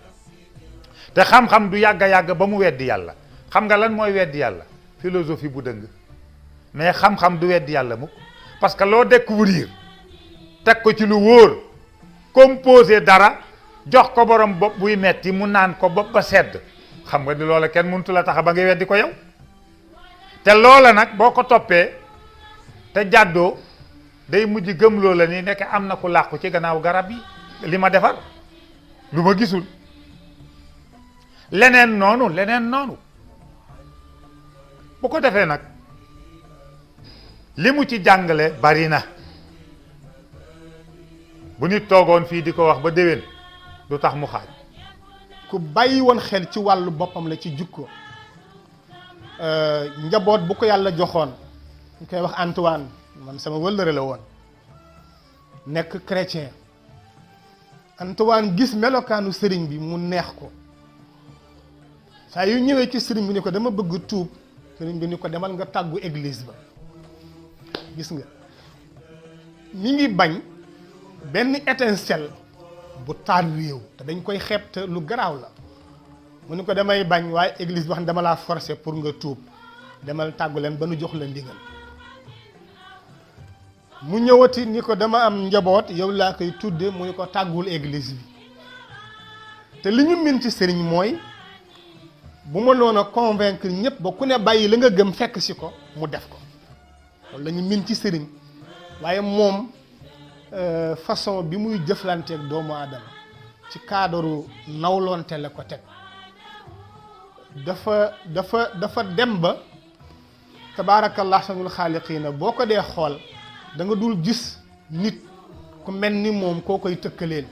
te xam-xam du yàgg a yàgg ba mu weddi yàlla xam nga lan mooy weddi yàlla philosophie bu dëng mais xam-xam du weddi yàlla mukk parce que loo découvrir teg ko ci lu wóor composé dara jox ko borom bopp buy metti mu naan ko bopp ba sedd xam nga ni loola kenn mëntu la tax ba nga weddi ko yow te loola nag boo ko toppee te jàddoo day mujj gëm loola ni nekk am na ku làqu ci gannaaw garab yi li ma defar lu ma gisul leneen noonu bu ko defee nag li mu ci jàngale bari na bu nit toogoon fii di ko wax ba déwén du tax mu xaaj ku bàyyi woon xel ci wàllu boppam la ci jukko njaboot bu ko yàlla joxoon ñu koy wax Antoine man sama wëllëre la woon nekk chrétien Antoine gis melokaanu sëriñ bi mu neex ko saa yu ñëwee ci sëriñ bi ni ko dama bëgg tuub sëriñ bi ni ko demal nga tàggu église ba gis nga mi ngi bañ benn étincelle bu taal réew te dañ koy xeeb te lu garaaw la mu ni ko damay bañ waaye église wax dama laa forcer pour nga tuub demal tàggu leen ba nu jox la ndigal mu ñëwati ni ko dama am njaboot yow laa koy tudde mu ni ko tàggul église bi te li ñu min ci sëriñ mooy bu ma noon a convaincre ñëpp ba ku ne bàyyi la nga gëm fekk si ko mu def ko loolu la ñu min ci sëriñ waaye moom façon bi muy jëflanteeg doomu aadama ci cadre nawloonte la ko teg dafa dem ba tabaarakallah ahsanul xaaliqiina boo ko dee xool da nga dul gis nit ku mel ni moom koo koy tëkkaleel.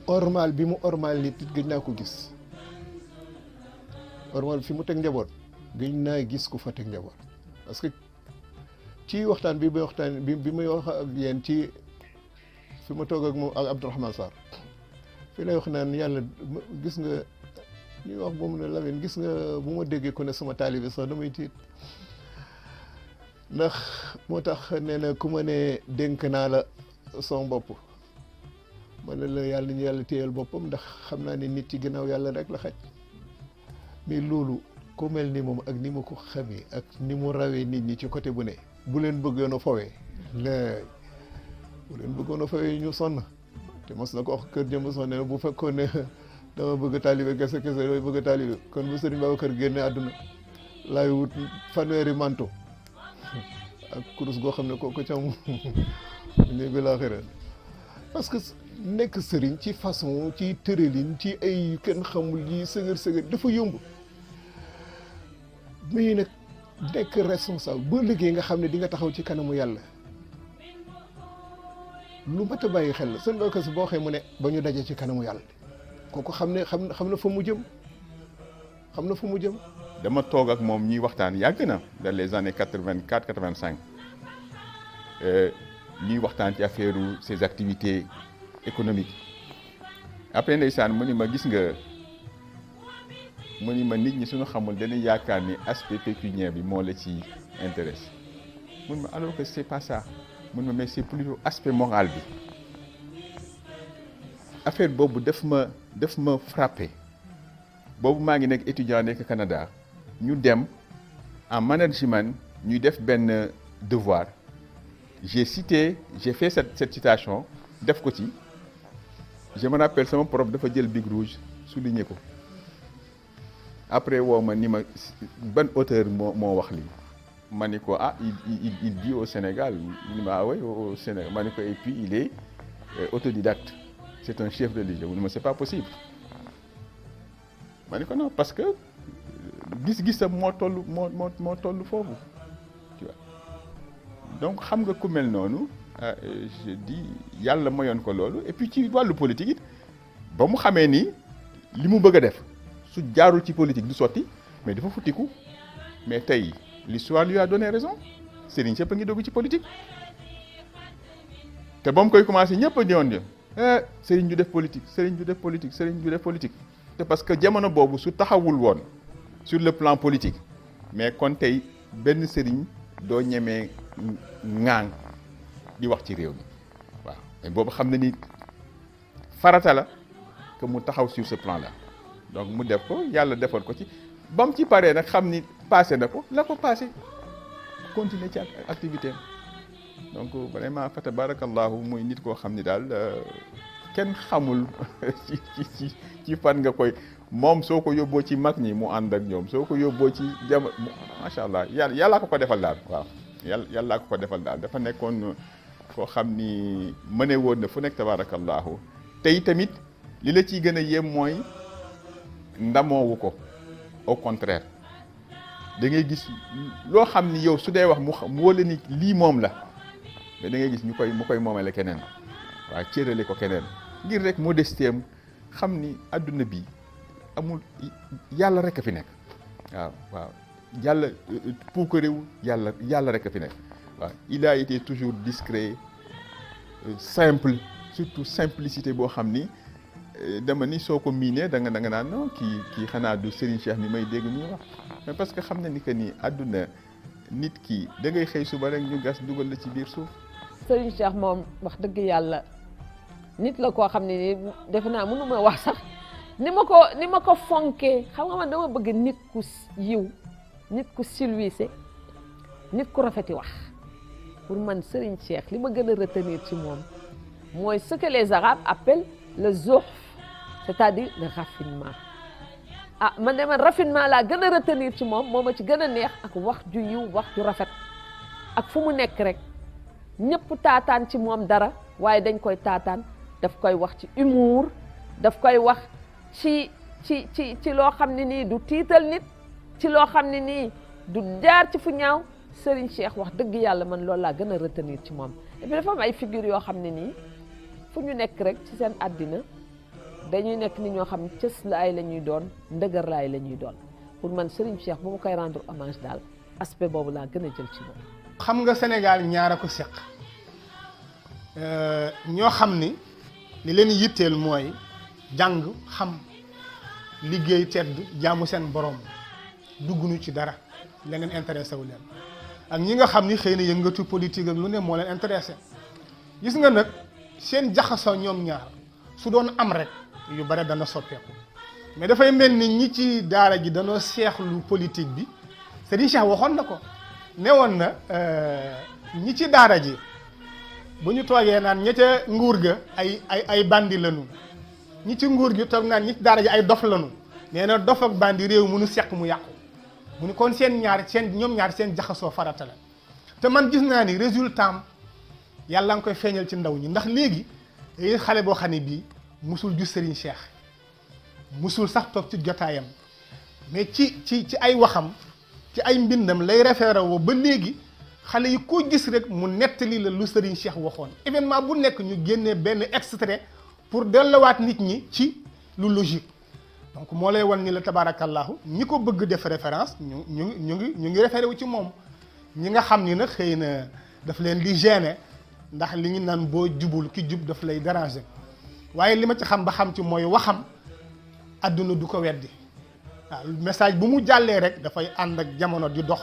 ormal bi mu ormal nit gëj naa ko gis ormal fi mu teg njaboot gëj naa gis ku fa teg njaboot parce que ci waxtaan bi may wax ak yéen ci fi ma toog ak moom ak Abdourahmane Sarr fii lay wax naan yàlla gis nga ñuy wax boobu ne Lamine gis nga bu ma déggee ko ne sama taalibe sax damay tiit ndax moo tax nee na ku ma ne dénk naa la son bopp ma ne la yàlla ñu yàlla téyal boppam ndax xam naa ne nit ci ginnaaw yàlla rek la xaj mais loolu ku mel ni moom ak ni ma ko xamee ak ni mu rawee nit ñi ci côté bu ne bu leen bëggoon a fowee bu leen bëggoon a fowee ñu sonn te mos na ko wax kër jëmb sonn ne bu fekkoon ne dama bëgg taalibe kese damay bëgg taalibe kon bu Sëriñ Babacar génne àdduna laay wut fanweeri manto ak kurus goo xam ne kooku cam ni bi laa xëral parce que nekk sëriñ ci façon ci tëralin ci ay kenn xamul yi sëgër dafa yomb mais nag nekk responsable boo liggéey nga xam ne di nga taxaw ci kanamu yàlla lu mat a bàyyi xel la seen Babacar Si boo waxee mu ne ba ñu dajee ci kanamu yàlla kooku xam na fa mu jëm dama toog ak moom ñuy waxtaan yàgg na dans les années 84 85 ñuy waxtaan ci affaire ses activités économiques après ndeysaan mu ni ma gis nga mu ni ma nit ñi suñu xamul dañuy yaakaar ni aspect pécuniaire bi moo la ci intéresse mun ma alors que c'est pas ça mun ma mais c'est plutôt aspect moral bi affaire boobu daf ma frappé boobu maa ngi nekk étudiant nekk Canada ñu dem en management ñuy def benn devoir j'ai fait cette citation def ko ci je me rappelle sama prof dafa jël big rouge souligné ko après woo ma ni ma ban auteur moo wax lii ma ni ko il dit au Sénégal ni ma oui au Sénégal ma ni ko et puis il est autodidacte c'est un chef religieux mu ne ma c'est pas possible ma ni ko non parce que gis-gisam moo toll foofu tu vois donc xam nga ku mel noonu je dis yàlla mayoon ko loolu et puis ci wàllu politique it ba mu xamee ni li mu bëgg a def su jaarul ci politique du sotti mais dafa futtiku mais tey l'histoire lui a donné raison Serigne sëpp a ngi dugg ci politique te ba mu koy commencé ñëpp a ñëwoon Serigne du def politique te parce que jamono boobu su taxawul woon sur le plan politique mais kon tey benn Serigne doo ñemee ŋaang di wax ci réew mi waaw mais boobu xam na ni farata la que mu taxaw sur ce plan là donc mu def ko yàlla defoon ko ci ba mu ci paree nag xam ni passé na ko la ko passé continuer ci activité donc vraiment fa tabarakallahu muy nit koo xam ni daal kenn xamul ci fan nga koy moom soo ko yóbboo ci mag ñi mu ànd ak ñoom soo ko yóbboo ci jamono macha allah yàllaa ko defal daal waaw yàllaa ko defal daal dafa nekkoon koo xam ni mëne woon na fu nekk tabarakallahu tey tamit li la ciy gën a yéem mooy ndamoowu ko au contraire da ngay gis loo xam ni yow su dee wax mu wóole ni lii moom la mais da ngay gis mu koy moomale keneen waaw cérale ko keneen ngir rek modestie am xam ni adduna bi amul yàlla rek a fi nekk waaw yàlla puukaréew yàlla rek a fi nekk waaw il a été toujours discret simple surtout simplicité boo xam ni dama ni soo ko miinee da nga naan non kii xanaa du Serigne Cheikh mi may dégg muy wax mais parce que xam na ni que ni àdduna nit ki da ngay xëy suba rek ñu gas dugal la ci biir suuf. Serigne Cheikh moom wax dëgg yàlla nit la koo xam ne ni defe naa mënuma wax sax ni ma ko fonkee xam nga man dama bëgg nit ku yiw nit ku silwise nit ku rafeti wax pour man Serigne Cheikh li ma gën a retenir ci moom mooy ce que les Arabes appellent le zuhf, c'est-à-dire le raffinement. Man de man raffinement laa gën a retenir ci moom moo ma ci gën a neex ak wax ju yiw wax ju rafet ak fu mu nekk rek ñëpp taataan ci moom dara waaye dañ koy taataan daf koy wax ci humour daf koy wax ci loo xam ne nii du tiital nit ci loo xam ne nii du jaar ci fu ñaaw Serigne Cheikh wax dëgg yàlla man loolu laa gën a retenir ci moom et puis dafa am ay figure yoo xam ne nii fu ñu nekk rek ci seen àddina dañuy nekk ni ñoo xam ne cëslaay la ñuy doon ndëgërlaay la ñuy doon pour man Serigne Cheikh bu ma koy rendre hommage daal aspect boobu laa gën a jël ci moom. xam nga Sénégal ñaar a ko seq ñoo xam ni li leen yitteel mooy jàng xam liggéey tedd jaamu seen borom dugguñu ci dara leneen intéressé wu leen ak ñi nga xam ni xëy na yëngatu politique ak lu ne moo leen intéressé gis nga nag seen jaxasoo ñoom ñaar su doon am rek yu bare dana soppeeku mais dafay mel ni ñi ci daara ji danoo seexlu politique bi Serigne Cheikh waxoon na ko newoon na ñi ci daara ji bu ñu toogee naan ña ca nguur ga ay bandi lañu ñi ci nguur gi toog naan ñi ci daara ji ay dof lañu nee na dof ak bandi réew mënu seq mu yàqu mu ni kon ñoom ñaar seen jaxasoo farata la te man gis naa ni résultat am yàlla nga koy feeñal ci ndaw ñi ndax léegi xale boo xam ne bii musul gis Serigne Cheikh musul sax toog ci jotaayam mais ci ay waxam ci ay mbindam lay référé woo ba léegi xale yi koo gis rek mu nettali la lu Serigne Cheikh waxoon événement bu nekk ñu génnee benn extrait pour delluwaat nit ñi ci lu logique donc moo lay wan ni la tabarakallahu ñi ko bëgg def référence ñu ngi référé wu ci moom ñi nga xam ni nag xëy na daf leen di gêner ndax li ñu naan boo jubul ki jub daf lay déranger waaye li ma ci xam ba xam ci mooy waxam adduna du ko weddi waaw message bu mu jàllee rek dafay ànd ak jamono di dox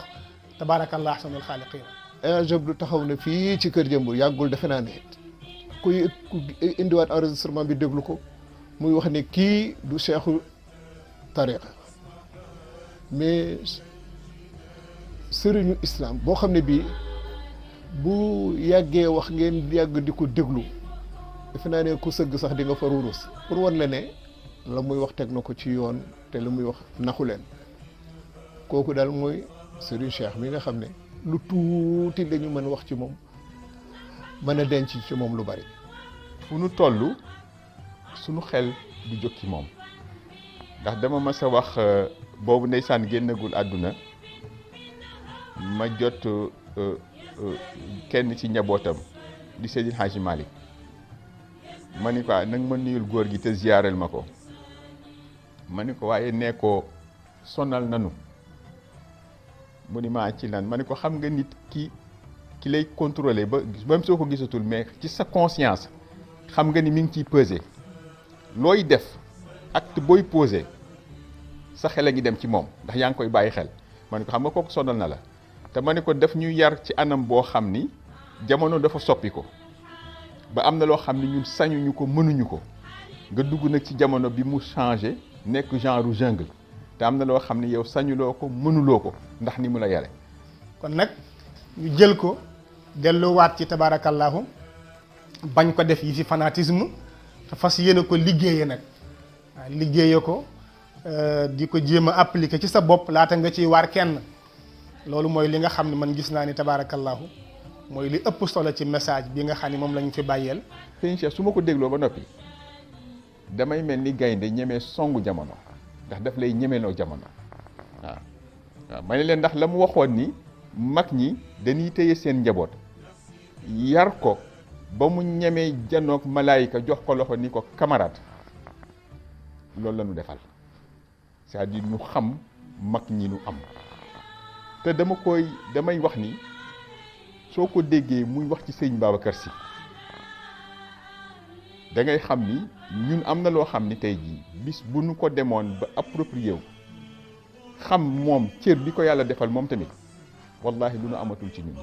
tabarakallah ahsanul xaaliqiin. Job du taxaw na fii ci kër jëmbur yàggul defe naa ne ku indiwaat enregistrement bi déglu ko muy wax ne kii du cheikhu tariqa mais sëriñu islam boo xam ne bii bu yàggee wax ngeen yàgg di ko déglu defe naa ne ku sëgg sax di nga fa ruurus pour wan la ne la muy wax teg na ko ci yoon te la muy wax naxu leen kooku daal mooy Serigne Cheikh mi nga xam ne lu tuuti lañu mën wax ci moom mën a denc ci moom lu bari. fu nu toll sunu xel du jóg ci moom ndax dama mas a wax boobu ndeysaan génnagul àdduna ma jot kenn ci njabootam di Seydil Hadji Malick ma ni ko nag ma nuyul góor gi te ziyaareel ma ko ma ni ko waaye nee ko sonal nanu mu ni maa ci lan ma ni ko xam nga nit ki lay contrôler ba même soo ko gisatul mais ci sa conscience xam nga ni mi ngi ciy peser looy def acte booy poser sa xel a ngi dem ci moom ndax yaa ngi koy bàyyi xel ma ni ko xam nga kooku sonal na la te ma ni ko def ñu yar ci anam boo xam ni jamono dafa soppi ko ba am na loo xam ni ñun sañuñu ko mënuñu ko nga dugg nag ci jamono bi mu changé nekk genre jungle te am na loo xam ni yow sañuloo ko mënuloo ko ndax ni mu la yare kon nag ñu jël ko delluwaat ci tabarakallahu bañ ko def yi fi fanatisme te fas yéene ko liggéeye nag waaw liggéeye ko di ko jéem a appliquer ci sa bopp laata nga ciy waar kenn loolu mooy li nga xam ne man gis naa ni tabarakallahu mooy li ëpp solo ci message bi nga xam ne moom lañu fi bàyyeel. sëñ Cheikh su ma ko dégloo ba noppi damay mel ni gaynde ñemee songu jamono ndax daf lay ñemeloo jamono waaw ma ne leen ndax la mu waxoon ni mag ñi dañuy téye seen njaboot yar ko ba mu ñemee janoog malaayika jox ko loxo ni ko camarade loolu la ñu defal c'est-à-dire ñu xam mag ñi ñu am te damay wax ni soo ko déggee muy wax ci sëñ Babacar Sy da ngay xam ni ñun am na loo xam ni tey jii bis bu nu ko demoon ba approprié wu xam moom cër bi ko yàlla defal moom tamit wallahi lu nu amatul ci ñun